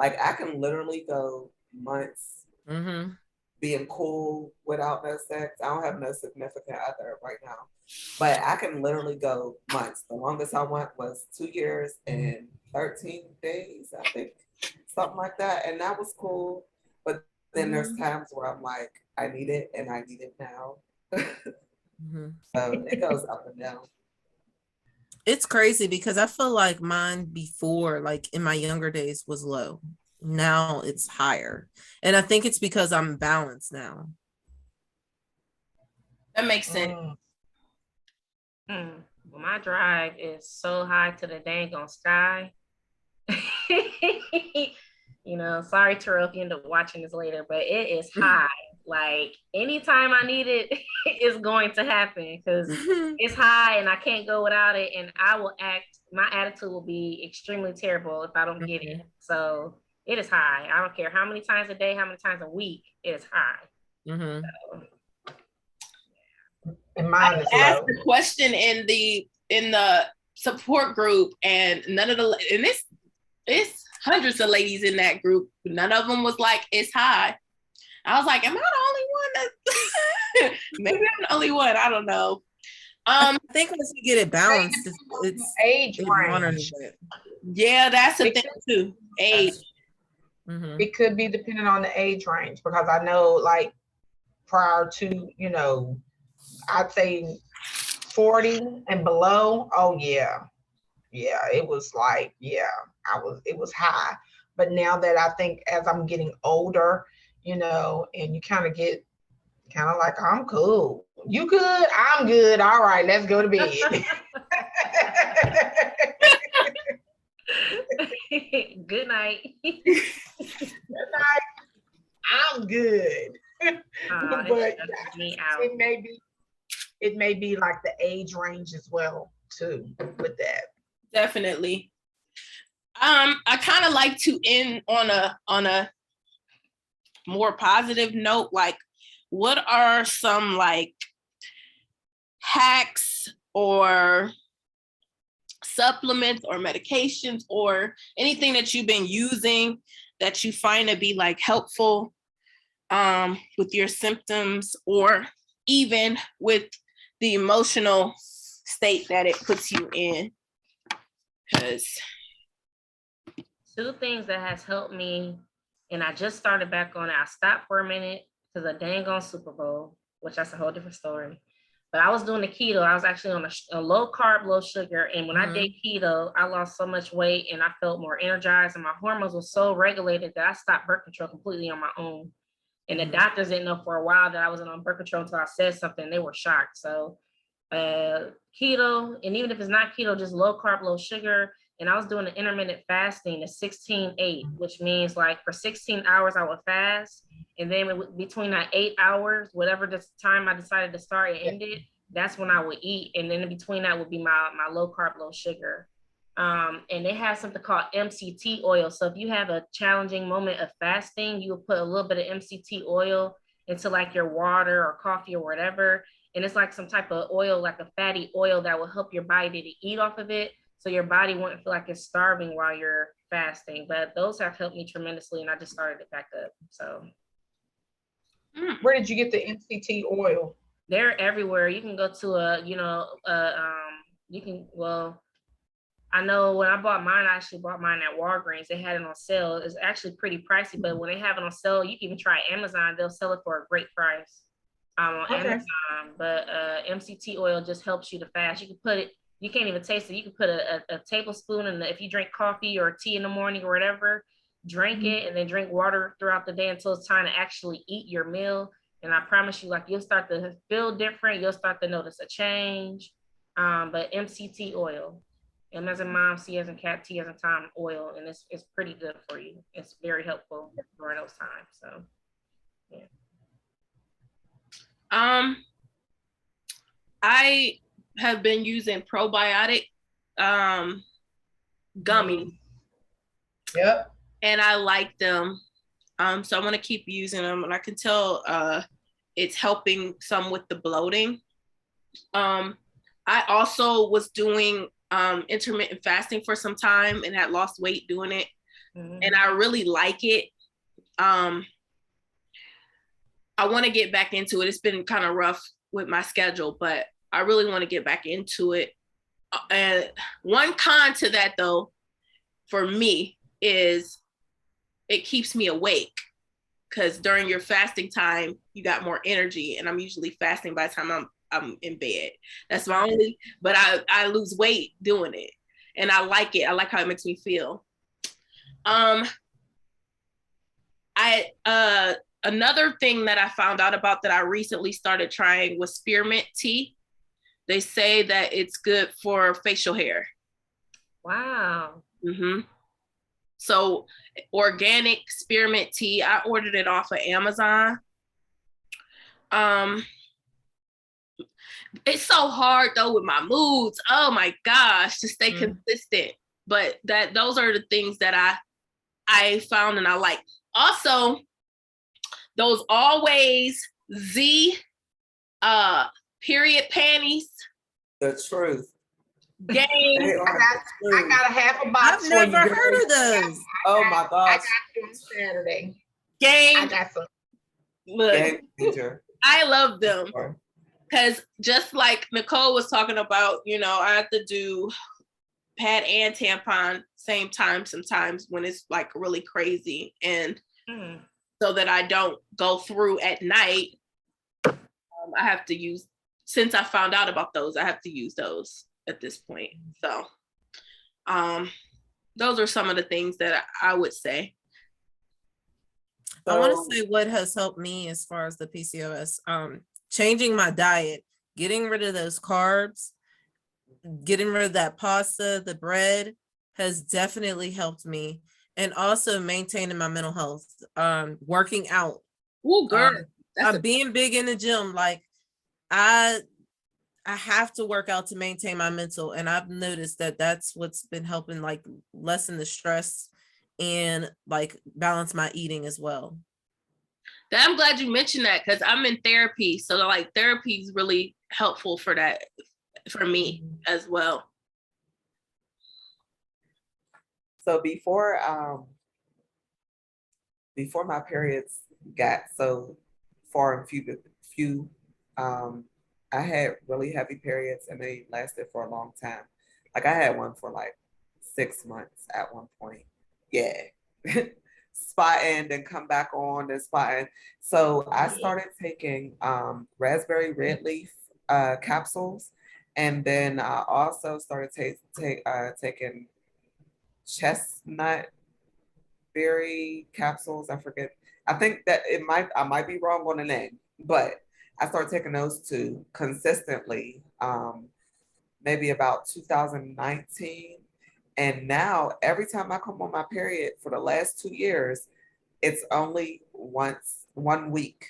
Like, I can literally go months being cool without no sex. I don't have no significant other right now. But I can literally go months. The longest I went was 2 years and 13 days, I think. Something like that. And that was cool. But then there's times where I'm like, I need it and I need it now. So it goes up and down. It's crazy because I feel like mine before, like in my younger days, was low. Now it's higher. And I think it's because I'm balanced now. That makes sense. Well, my drive is so high to the dang on sky. Sorry, Terrell, if you end up watching this later, but it is high. Like, anytime I need it, it's going to happen because it's high and I can't go without it. And my attitude will be extremely terrible if I don't get it. So it is high. I don't care how many times a day, how many times a week, it is high. So, and mine is I asked low. the question in the support group, and it's hundreds of ladies in that group. None of them was like, it's high. I was like, am I the only one that maybe I'm the only one? I don't know. I think once you get it balanced, it's age range. Yeah, that's a thing too. Age. It could be depending on the age range, because I know, like, prior to, I'd say 40 and below. Oh yeah, it was like, it was high. But now that I think as I'm getting older, and you kind of get like, I'm cool. You good? I'm good. All right, let's go to bed. Good night. Good night. I'm good. It But stresses me out. it may be like the age range as well too with that. Definitely. I kind of like to end on a more positive note. Like, what are some like hacks or supplements or medications or anything that you've been using that you find to be like helpful with your symptoms or even with the emotional state that it puts you in? Because two things that has helped me, and I just started back on it. I stopped for a minute because of dang on Super Bowl, which that's a whole different story. But I was doing the keto. I was actually on a low carb, low sugar. And when I did keto, I lost so much weight and I felt more energized and my hormones were so regulated that I stopped birth control completely on my own. And the doctors didn't know for a while that I wasn't on birth control until I said something. They were shocked. So keto, and even if it's not keto, just low carb, low sugar. And I was doing the intermittent fasting, the 16-8, which means like for 16 hours I would fast. And then between that 8 hours, whatever the time I decided to start and ended, that's when I would eat. And then in between that would be my low carb, low sugar. And they have something called MCT oil. So if you have a challenging moment of fasting, you will put a little bit of MCT oil into like your water or coffee or whatever. And it's like some type of oil, like a fatty oil that will help your body to eat off of it. So your body won't feel like it's starving while you're fasting. But those have helped me tremendously. And I just started it back up. So. Where did you get the MCT oil? They're everywhere. You can go to I know when I bought mine, I actually bought mine at Walgreens. They had it on sale. It's actually pretty pricey, but when they have it on sale, you can even try Amazon. They'll sell it for a great price on Amazon. But MCT oil just helps you to fast. You can put it, you can't even taste it. You can put a tablespoon in if you drink coffee or tea in the morning or whatever, drink it and then drink water throughout the day until it's time to actually eat your meal. And I promise you, like, you'll start to feel different. You'll start to notice a change. But MCT oil, M as in mom, C as in cat, T as in Tom oil. And it's pretty good for you. It's very helpful during those times. So, yeah. I have been using probiotic gummies. Yep. And I like them. So I'm going to keep using them. And I can tell it's helping some with the bloating. I also was doing intermittent fasting for some time and had lost weight doing it. And I really like it. I want to get back into it. It's been kind of rough with my schedule, but I really want to get back into it. And one con to that, though, for me is it keeps me awake, because during your fasting time, you got more energy, and I'm usually fasting by the time I'm in bed. That's my only, but I lose weight doing it, and I like it. I like how it makes me feel. Another thing that I found out about that I recently started trying was spearmint tea. They say that it's good for facial hair. Wow. So organic spearmint tea, I ordered it off of Amazon. It's so hard though with my moods. Oh my gosh, to stay consistent. But those are the things that I found and I like. Also, those Always Z period panties. The truth. Game. I got a half a box. I've never heard of those. Oh my gosh. I got you on Saturday. Game. I got some. Look, I love them. Sure. Because just like Nicole was talking about, I have to do pad and tampon same time sometimes when it's like really crazy. And so that I don't go through at night, I have to use, since I found out about those, I have to use those at this point. So those are some of the things that I would say. I want to say what has helped me as far as the PCOS, changing my diet, getting rid of those carbs, getting rid of that pasta, the bread has definitely helped me. and also maintaining my mental health, working out. Oh, girl, I'm being big in the gym. Like I have to work out to maintain my mental, and I've noticed that that's what's been helping like lessen the stress and like balance my eating as well. I'm glad you mentioned that, because I'm in therapy, so like therapy is really helpful for that, for me as well. So before my periods got so far and few, I had really heavy periods, and they lasted for a long time. Like I had one for like 6 months at one point. Yeah. Spotting, then come back on, then spotting. So I started taking raspberry red leaf capsules, and then I also started taking chestnut berry capsules. I forget. I think that I might be wrong on the name, but I started taking those two consistently, maybe about 2019. And now every time I come on my period for the last 2 years, it's only 1 week.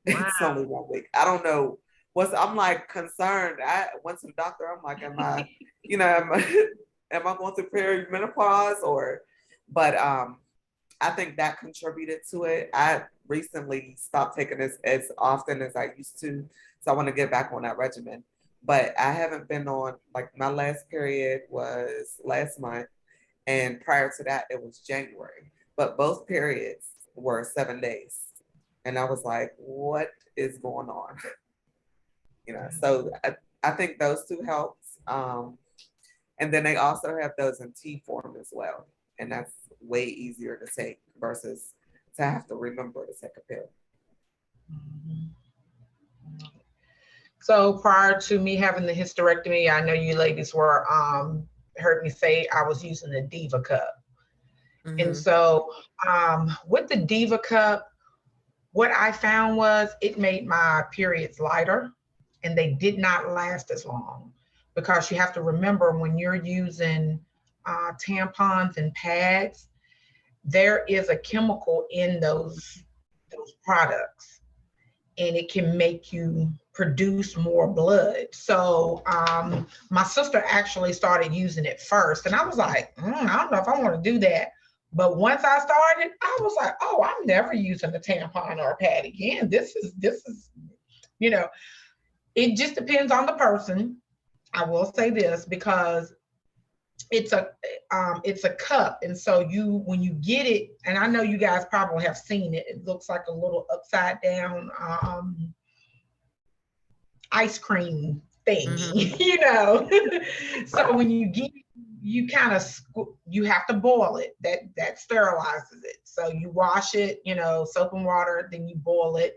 Wow. It's only 1 week. I don't know I'm like concerned. I went to the doctor. I'm like, am I going through perimenopause but I think that contributed to it. I recently stopped taking this as often as I used to. So I want to get back on that regimen. But I haven't been on, like my last period was last month. And prior to that, it was January. But both periods were 7 days. And I was like, what is going on? So I think those two helps. And then they also have those in tea form as well. And that's way easier to take versus to have to remember to take a pill. So prior to me having the hysterectomy, I know you ladies were heard me say I was using the Diva cup. Mm-hmm. And so with the Diva cup, what I found was it made my periods lighter, and they did not last as long, because you have to remember when you're using tampons and pads, there is a chemical in those products, and it can make you produce more blood. So my sister actually started using it first, and I was like, I don't know if I want to do that. But once I started, I was like, oh, I'm never using a tampon or a pad again. This is, it just depends on the person. I will say this, because it's a cup, and so when you get it, and I know you guys probably have seen it, it looks like a little upside down ice cream thing, So when you get, you kind of, you have to boil it. That sterilizes it. So you wash it, soap and water, then you boil it,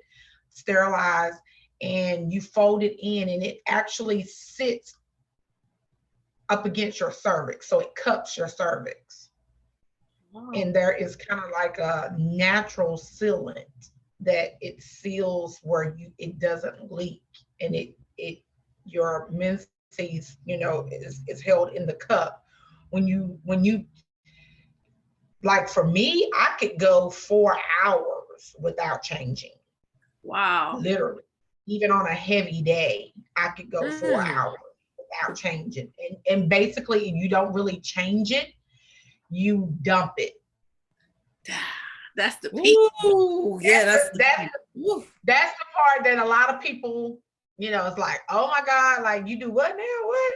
sterilize, and you fold it in, and it actually sits up against your cervix. So it cups your cervix. Wow. And there is kind of like a natural sealant that it seals where it doesn't leak, and your menses, is held in the cup. When you like, for me, I could go 4 hours without changing. Wow. Literally. Even on a heavy day, I could go 4 hours without changing. And basically, you don't really change it, you dump it. That's the peak. Ooh, yeah, that's the part that a lot of people, it's like, oh my God, like, you do what now? What?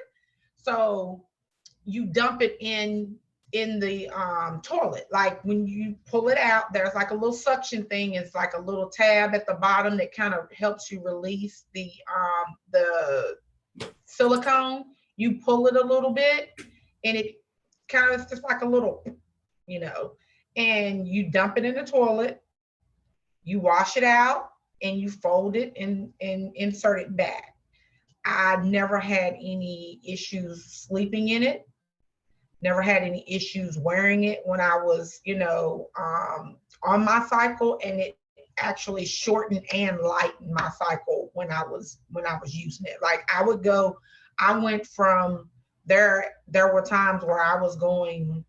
So you dump it in the toilet. Like when you pull it out, there's like a little suction thing. It's like a little tab at the bottom that kind of helps you release the silicone. You pull it a little bit, and it kind of is just like a little, and you dump it in the toilet. You wash it out, and you fold it and insert it back. I never had any issues sleeping in it. Never had any issues wearing it when I was, on my cycle, and it actually shortened and lightened my cycle when I was using it. Like I went from there were times where I was going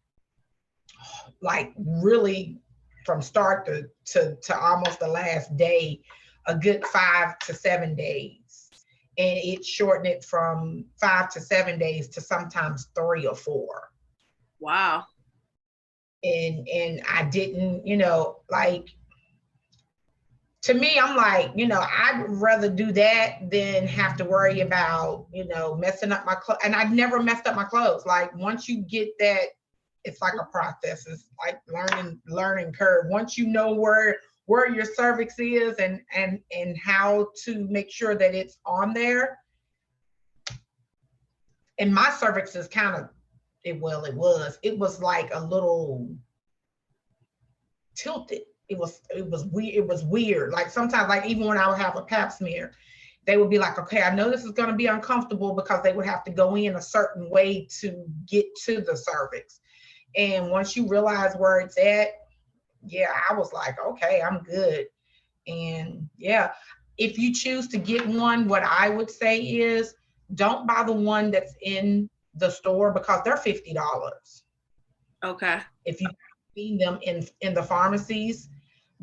like really from start to almost the last day, a good 5 to 7 days. And it shortened it from 5 to 7 days to sometimes 3 or 4. Wow. And I didn't, like, to me, I'm like, I'd rather do that than have to worry about, messing up my clothes. And I've never messed up my clothes. Like, once you get that, it's like a process. It's like learning curve. Once you know where your cervix is and how to make sure that it's on there. And my cervix is kind of, it was like a little tilted. It was weird. Like sometimes, like even when I would have a pap smear, they would be like, okay, I know this is going to be uncomfortable, because they would have to go in a certain way to get to the cervix. And once you realize where it's at, yeah, I was like, okay, I'm good. And yeah, if you choose to get one, what I would say is don't buy the one that's in the store, because they're $50. Okay. If you've seen them in the pharmacies,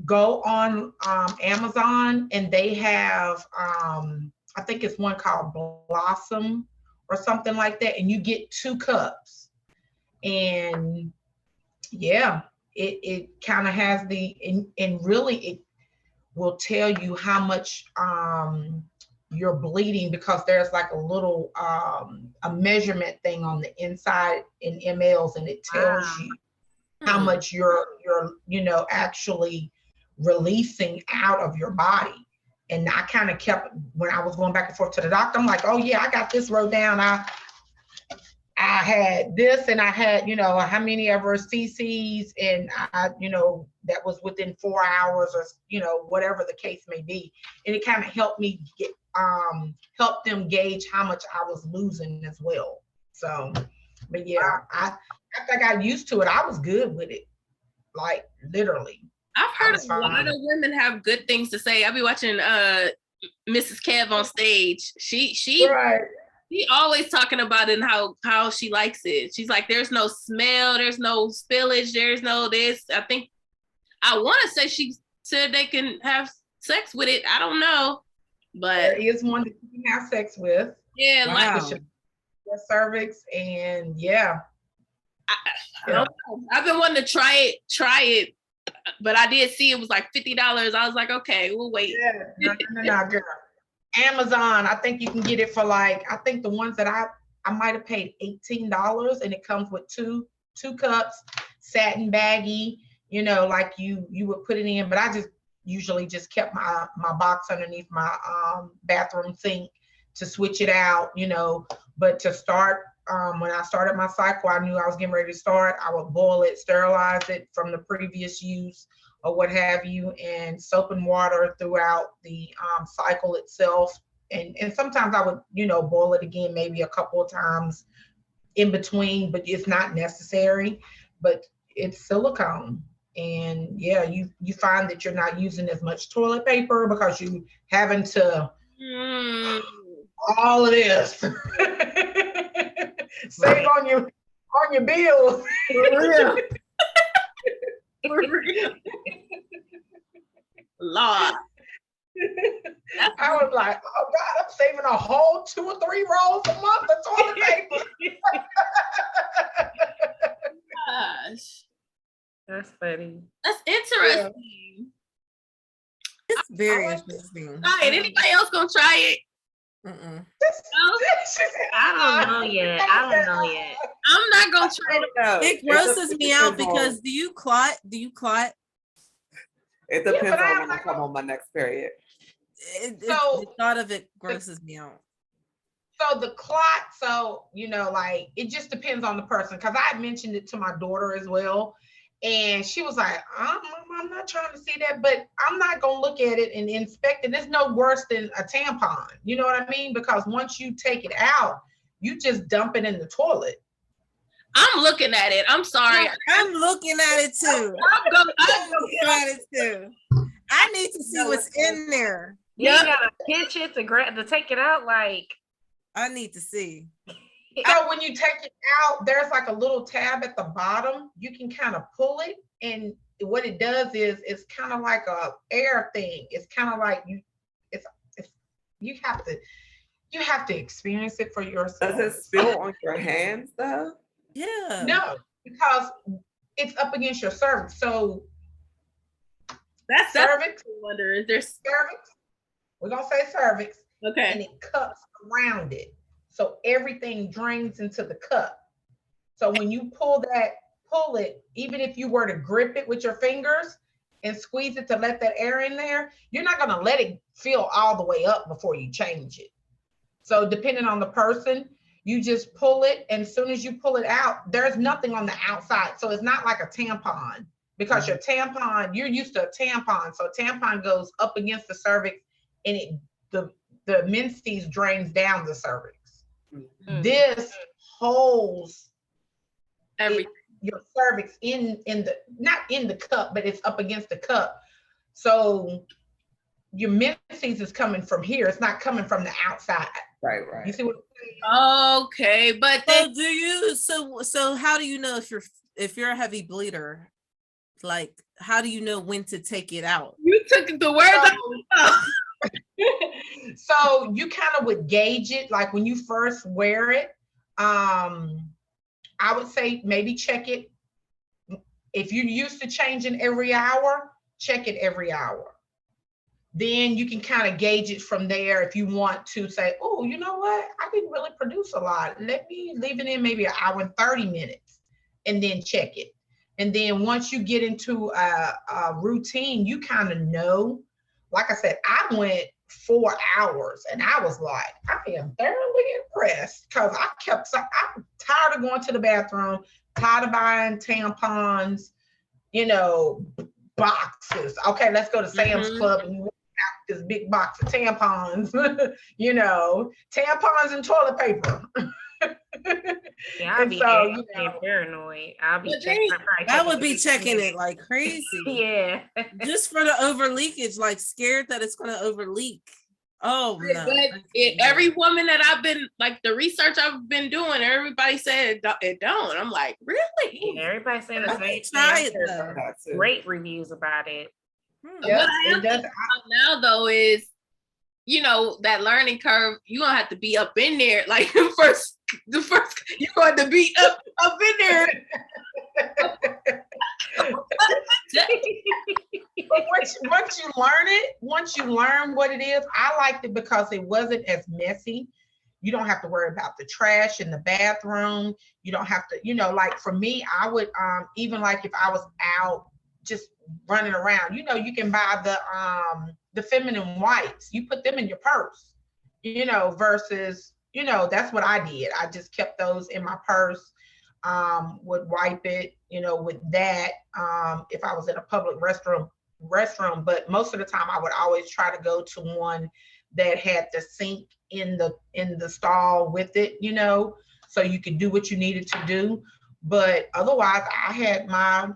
go on Amazon, and they have, I think it's one called Blossom or something like that. And you get 2 cups. And yeah, it kind of has and really it will tell you how much you're bleeding, because there's like a little a measurement thing on the inside in mLs, and it tells you how much you're actually releasing out of your body. And I kind of kept, when I was going back and forth to the doctor, I'm like, oh yeah, I got this wrote down. I had this, and I had, how many of her cc's, and I, that was within 4 hours, or, whatever the case may be. And it kind of helped me help them gauge how much I was losing as well. So, but yeah, after I got used to it, I was good with it. Like literally. I've heard a lot of women have good things to say. I'll be watching Mrs. Kev on stage. She right. She always talking about it and how she likes it. She's like, there's no smell, there's no spillage, there's no this. I want to say she said they can have sex with it. I don't know, but there is one that you can have sex with. Yeah, wow. Like the cervix, and yeah. I don't know. I've been wanting to try it, but I did see it was like $50. I was like, okay, we'll wait. Yeah, no, girl. Amazon, I think you can get it for like, I think the ones that I might have paid $18, and it comes with two cups, satin baggy, like you would put it in. But I just usually just kept my box underneath my bathroom sink to switch it out, But to start, when I started my cycle, I knew I was getting ready to start. I would boil it, sterilize it from the previous use, or what have you, and soap and water throughout the cycle itself. And sometimes I would, boil it again, maybe a couple of times in between, but it's not necessary. But it's silicone. And yeah, you find that you're not using as much toilet paper, because you having to all of this. Save on your bills. Lord. I was like, oh God, I'm saving a whole 2 or 3 rolls a month of toilet paper. Gosh. That's funny. That's interesting. Yeah. It's very interesting. All right, anybody else gonna try it? Mm-mm. I don't know yet. I'm not gonna try it. It grosses me out because do you clot? It depends on when I come on my next period. The thought of it grosses me out. So the clot, like it just depends on the person, because I mentioned it to my daughter as well. And she was like, I'm not trying to see that, but I'm not going to look at it and inspect it. It's no worse than a tampon. You know what I mean? Because once you take it out, you just dump it in the toilet. I'm looking at it. I'm sorry. I'm looking at it too. I'm looking at it too. I need to see what's in there. You gotta pinch it to take it out. Like, I need to see. So when you take it out, there's like a little tab at the bottom. You can kind of pull it, and what it does is it's kind of like a air thing. It's kind of like it's you have to experience it for yourself. Does it spill on your hands though? Yeah. No, because it's up against your cervix. So That's cervix, I wonder, is there cervix. We're gonna say cervix, and okay. it cups around it. So everything drains into the cup. So when you pull it, even if you were to grip it with your fingers and squeeze it to let that air in there, you're not gonna let it fill all the way up before you change it. So depending on the person, you just pull it, and as soon as you pull it out, there's nothing on the outside. So it's not like a tampon, because your tampon, you're used to a tampon. So a tampon goes up against the cervix, and the menses drains down the cervix. This holds your cervix in the, not in the cup, but it's up against the cup. So your menses is coming from here. It's not coming from the outside. Right. You see what I'm saying? Okay, but So how do you know if you're a heavy bleeder? Like, how do you know when to take it out? you took the words out of my mouth. So you kind of would gauge it, like when you first wear it. I would say maybe check it. If you're used to changing every hour, check it every hour. Then you can kind of gauge it from there. If you want to say, oh, you know what? I didn't really produce a lot. Let me leave it in maybe an hour and 30 minutes and then check it. And then once you get into a routine, you kind of know. Like I said, I went 4 hours and I was like, I am thoroughly impressed, because I'm tired of going to the bathroom, tired of buying tampons, boxes. Okay, let's go to Sam's Club and out this big box of tampons, tampons and toilet paper. Yeah, I'll be paranoid. I'll be checking. I would be checking it like crazy. Yeah. Just for the over leakage, like scared that it's going to over leak. Oh no! But every woman that I've been, like, the research I've been doing, everybody said it don't. I'm like, really? Yeah, everybody's saying the same try it, thing. Great reviews about it. What I am thinking about now, though, is, that learning curve, you're gonna have to be up in there. Like the first you're going to be up in there. But once you learn what it is, I liked it because it wasn't as messy. You don't have to worry about the trash in the bathroom. You don't have to, like for me, I would even like if I was out just running around, you can buy the feminine wipes. You put them in your purse, versus, that's what I did. I just kept those in my purse. Would wipe it, with that, if I was in a public restroom, but most of the time I would always try to go to one that had the sink in the stall with it, so you could do what you needed to do. But otherwise I had my,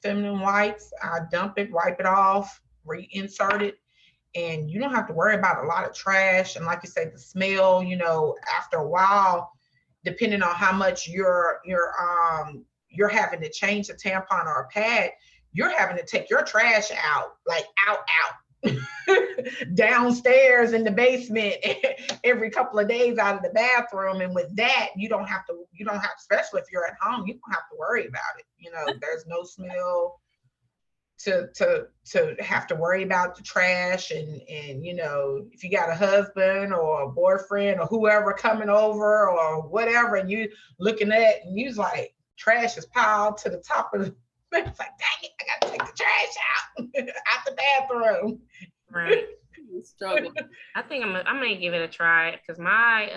feminine wipes. I dump it, wipe it off, reinsert it, and you don't have to worry about a lot of trash. And like you say, the smell, after a while, depending on how much you're having to change a tampon or a pad, you're having to take your trash out, like out downstairs in the basement every couple of days out of the bathroom. And with that, you don't have, especially if you're at home, you don't have to worry about it. There's no smell to have to worry about the trash. And if you got a husband or a boyfriend or whoever coming over or whatever, and you looking at, and you's like, trash is piled to the top of the, it's like, dang it, I gotta take the trash out the bathroom. Right. Struggle. I think I'm gonna give it a try, because my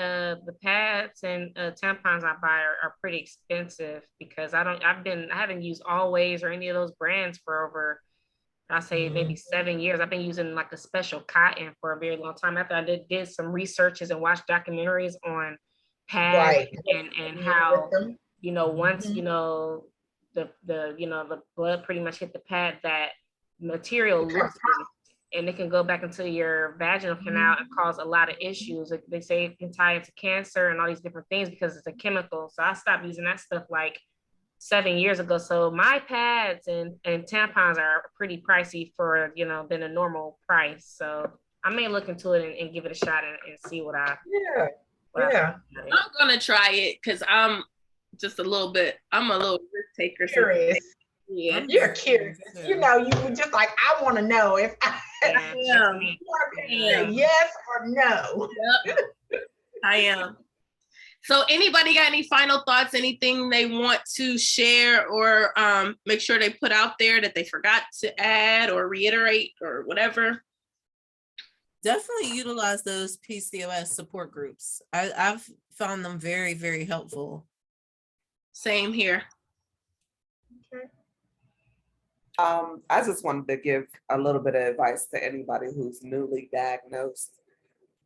the pads and tampons I buy are pretty expensive, because I haven't used Always or any of those brands for over, I say maybe 7 years. I've been using like a special cotton for a very long time. After I did some researches and watched documentaries on pads, right, and how once the blood pretty much hit the pad, that material loosens. and it can go back into your vaginal canal and cause a lot of issues. Like they say it can tie into cancer and all these different things because it's a chemical. So I stopped using that stuff like 7 years ago. So my pads and tampons are pretty pricey for, you know, than a normal price. So I may look into it and give it a shot and see what I. Yeah. I'm gonna try it because I'm just a little risk taker. Curious. Yeah. You're curious. You know, you were just like, I want to know if Yeah. yes or no. Yep. I am. So anybody got any final thoughts, anything they want to share or make sure they put out there that they forgot to add or reiterate or whatever? Definitely utilize those PCOS support groups. I've found them very, very helpful. Same here. Okay. I just wanted to give a little bit of advice to anybody who's newly diagnosed.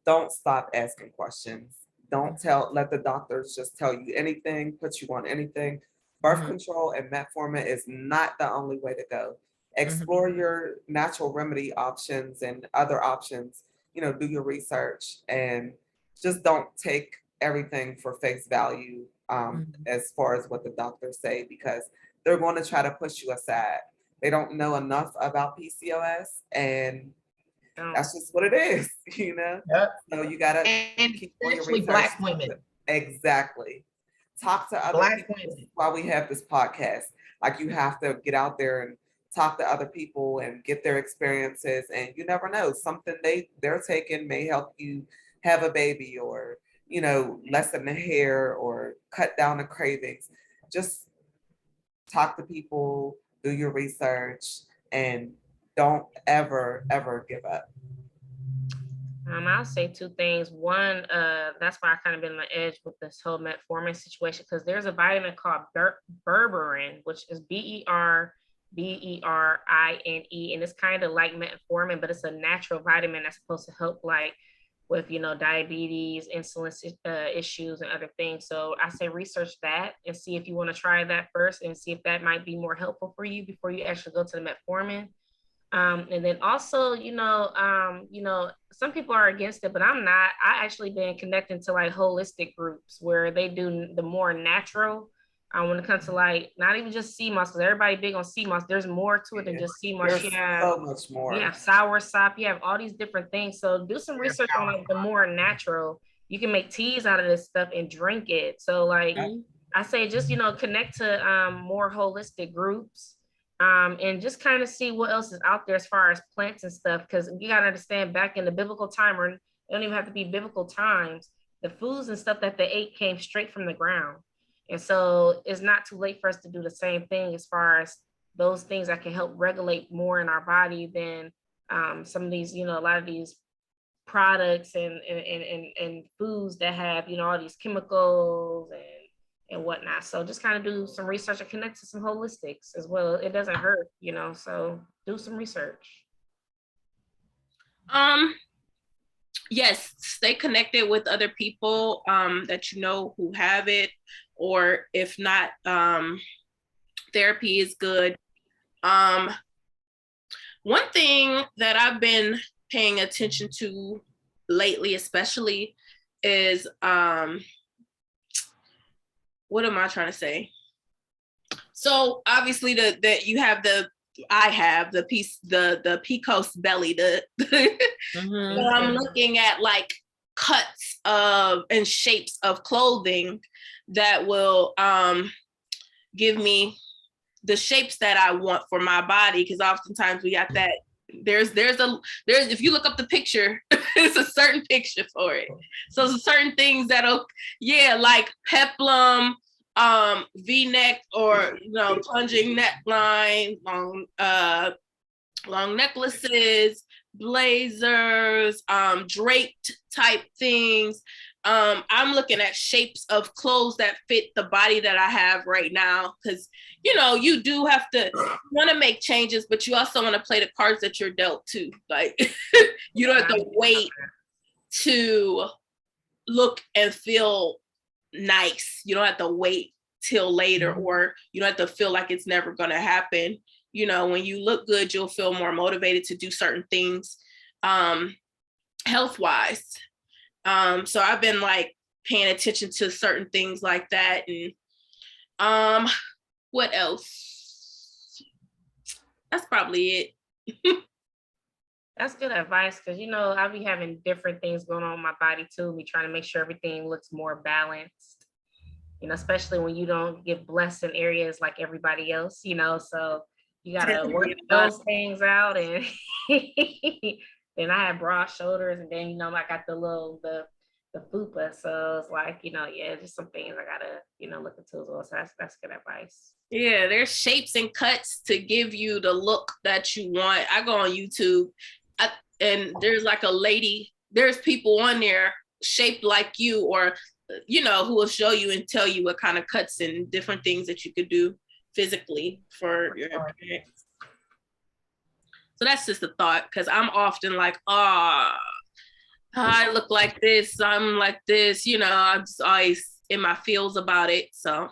Don't stop asking questions. Don't let the doctors just tell you anything, put you on anything. Birth control and metformin is not the only way to go. Explore your natural remedy options and other options. You know, do your research and just don't take everything for face value as far as what the doctors say, because they're going to try to push you aside. They don't know enough about PCOS, and that's just what it is, you know? Yep. So you got to keep doing your research. Black women. Exactly. Talk to other Black people women. while we have this podcast. Like, you have to get out there and talk to other people and get their experiences, and you never know, something they're taking may help you have a baby, or, you know, lessen the hair or cut down the cravings. Just talk to people, do your research, and don't ever give up. I'll say two things. One, that's why I kind of been on the edge with this whole metformin situation, because there's a vitamin called berberine, which is BERBERINE, and it's kind of like metformin, but it's a natural vitamin that's supposed to help like with, you know, diabetes, insulin issues, and other things. So I say research that and see if you want to try that first and see if that might be more helpful for you before you actually go to the metformin. And then also, you know, some people are against it, but I'm not. I actually been connecting to like holistic groups where they do the more natural. When it comes to like not even just sea moss, because everybody big on sea moss. There's more to it than just sea moss. There's so much more. You have sour sop. You have all these different things. So do some research on like the more natural. You can make teas out of this stuff and drink it. So like I say, just, you know, connect to more holistic groups. And just kind of see what else is out there as far as plants and stuff, because you got to understand, back in the biblical time, or it don't even have to be biblical times, the foods and stuff that they ate came straight from the ground. And so it's not too late for us to do the same thing as far as those things that can help regulate more in our body than some of these, you know, a lot of these products and foods that have, you know, all these chemicals and whatnot. So just kind of do some research and connect to some holistics as well. It doesn't hurt, you know, so do some research. Yes, stay connected with other people that you know who have it, or if not, therapy is good. One thing that I've been paying attention to lately, especially, is what am I trying to say? So obviously I have the PCOS belly, but I'm looking at like cuts of and shapes of clothing that will give me the shapes that I want for my body, because oftentimes we got that there's if you look up the picture, it's a certain picture for it. So there's certain things that'll like peplum, V-neck, or, you know, plunging neckline, long necklaces, blazers, draped type things. I'm looking at shapes of clothes that fit the body that I have right now, because, you know, you do have to want to make changes, but you also want to play the cards that you're dealt too. Like, you don't have to wait to look and feel nice. You don't have to wait till later, or you don't have to feel like it's never going to happen. you know, when you look good, you'll feel more motivated to do certain things health-wise. So I've been like paying attention to certain things like that. And what else? That's probably it. That's good advice, because, you know, I'll be having different things going on in my body too. Me trying to make sure everything looks more balanced, you know, especially when you don't get blessed in areas like everybody else, you know, so you got to work those things out. And then I have broad shoulders, and then, you know, I got the fupa. So it's like, you know, yeah, just some things I got to, you know, look into as well. So that's good advice. Yeah, there's shapes and cuts to give you the look that you want. I go on YouTube and there's like a lady, there's people on there shaped like you, or, you know, who will show you and tell you what kind of cuts and different things that you could do physically for your appearance. So that's just a thought, because I'm often like, I look like this, I'm like this, you know, I'm just always in my feels about it. So,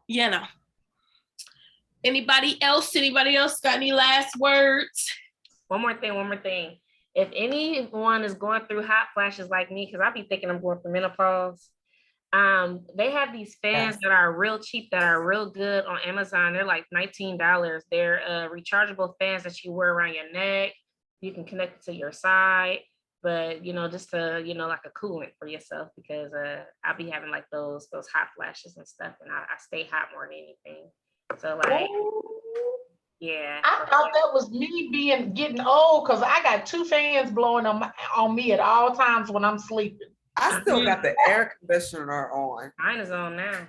you know. Anybody else got any last words? One more thing. If anyone is going through hot flashes like me, because I be thinking I'm going through menopause, they have these fans that are real cheap, that are real good on Amazon. They're like $19. They're rechargeable fans that you wear around your neck. You can connect it to your side, but, you know, just to, you know, like a coolant for yourself, because I be having like those hot flashes and stuff, and I stay hot more than anything. So like, yeah. I thought that was me getting old, because I got 2 fans blowing on me at all times when I'm sleeping. I still got the air conditioner on. Mine is on now.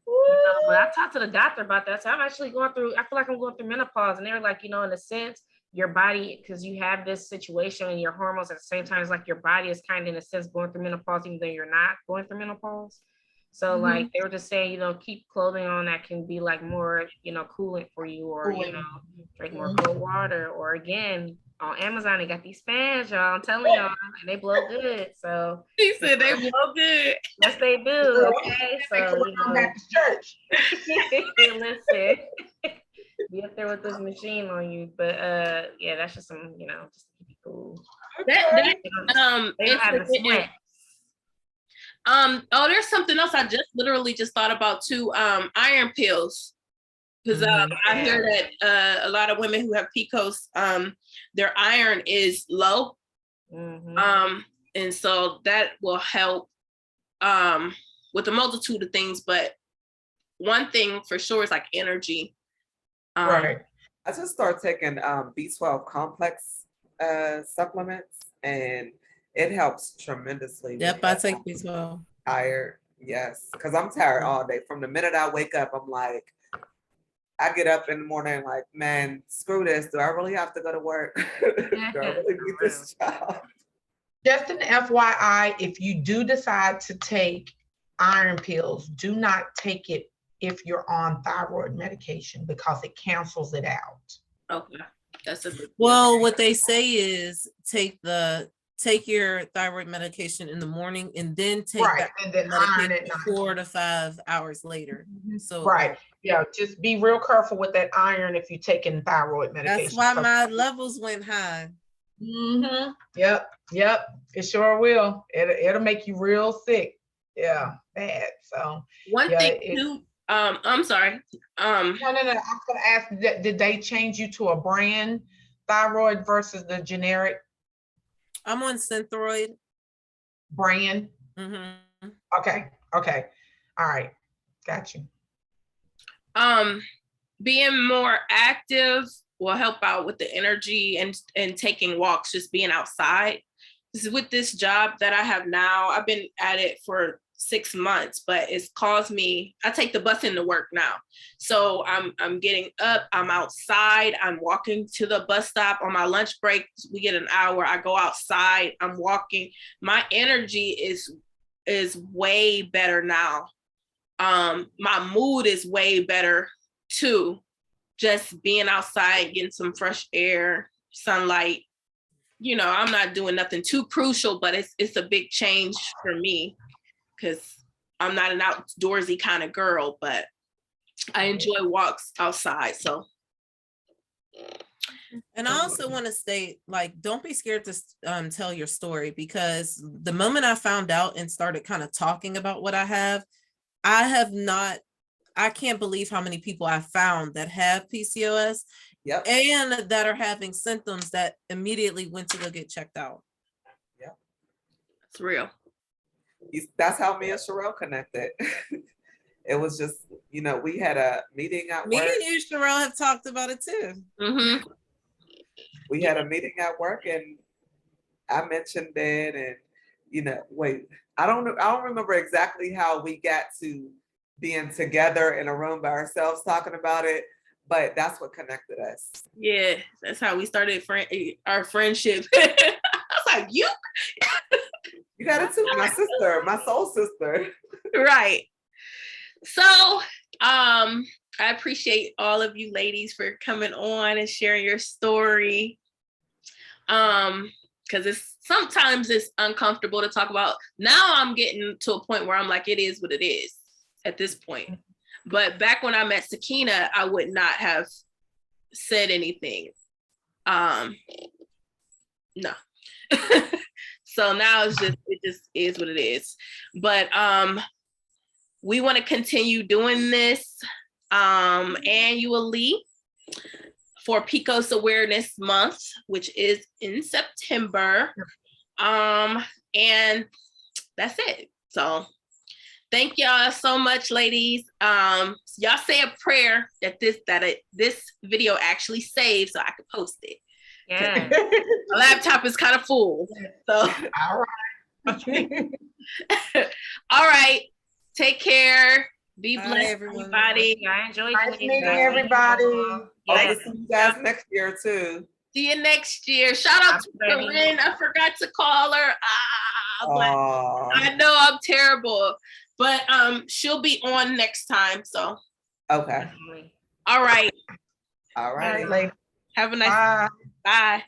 You know, but I talked to the doctor about that. So I'm actually I feel like I'm going through menopause, and they're like, you know, in a sense, your body, because you have this situation and your hormones at the same time, it's like your body is kind of, in a sense, going through menopause, even though you're not going through menopause. So like they were just saying, you know, keep clothing on that can be like more, you know, coolant for you, or, you know, drink more cold water, or again, on Amazon, they got these fans, y'all. I'm telling y'all, and they blow good. So He said they blow good. yes, they do. Okay, so, you know, Baptist church. listen, be up there with this machine on you. But yeah, that's just some, you know, just to keep you cool. They don't have the sweat. There's something else I literally just thought about too. Iron pills, because I hear that a lot of women who have PCOS, their iron is low, and so that will help with a multitude of things. But one thing for sure is like energy. Right. I just started taking B12 complex supplements, and it helps tremendously. Yep, I take B12. Tired, yes, because I'm tired all day. From the minute I wake up, I'm like, I get up in the morning like, man, screw this. Do I really have to go to work? Do I really need this job? Just an FYI, if you do decide to take iron pills, do not take it if you're on thyroid medication, because it cancels it out. Okay, that's a good. Well, what they say is take your thyroid medication in the morning, and then take Right, and then iron at night. 4 to 5 hours later. So Right, yeah, just be real careful with that iron if you're taking thyroid medication. that's why my levels went high. Yep, it sure will. It'll make you real sick. Yeah, bad. So one thing too. I'm sorry. No. I was gonna ask, did they change you to a brand thyroid versus the generic I'm on Synthroid. brand? Okay. All right. Got you. Being more active will help out with the energy, and taking walks, just being outside. With this job that I have now, I've been at it for 6 months, but it's caused me, I take the bus into work now. So I'm getting up, I'm outside, I'm walking to the bus stop. On my lunch break, we get an hour, I go outside, I'm walking. My energy is way better now. My mood is way better too. Just being outside, getting some fresh air, sunlight. You know, I'm not doing nothing too crucial, but it's a big change for me, because I'm not an outdoorsy kind of girl, but I enjoy walks outside. So. And I also want to state, like, don't be scared to tell your story, because the moment I found out and started kind of talking about what I can't believe how many people I found that have PCOS and that are having symptoms that immediately went to go get checked out. Yeah. It's real. That's how me and Sherelle connected. It was just, we had a meeting at work. Me and you, Sherelle, have talked about it too. Mm-hmm. We had a meeting at work and I mentioned it, and I don't remember exactly how we got to being together in a room by ourselves talking about it, but that's what connected us. Yeah, that's how we started our friendship. I was like, you got it too, my sister, my soul sister. Right. So, I appreciate all of you ladies for coming on and sharing your story. Because sometimes it's uncomfortable to talk about. Now I'm getting to a point where I'm like, it is what it is at this point. But back when I met Sakina, I would not have said anything. No. So now it just is what it is. But we want to continue doing this annually for PCOS Awareness Month, which is in September. And that's it. So thank y'all so much, ladies. Y'all say a prayer that this video actually saves so I can post it. Yeah. My laptop is kind of full. So All right. all right. Take care. Be Bye, blessed, everyone. everybody. I enjoyed Nice meeting everybody. Hope Yes. to see you guys next year too. See you next year. Shout out to I'm ready. Corinne. I forgot to call her. But Aw. I know I'm terrible, but she'll be on next time. So Okay. all right. All righty. Later. Have a nice Bye. bye.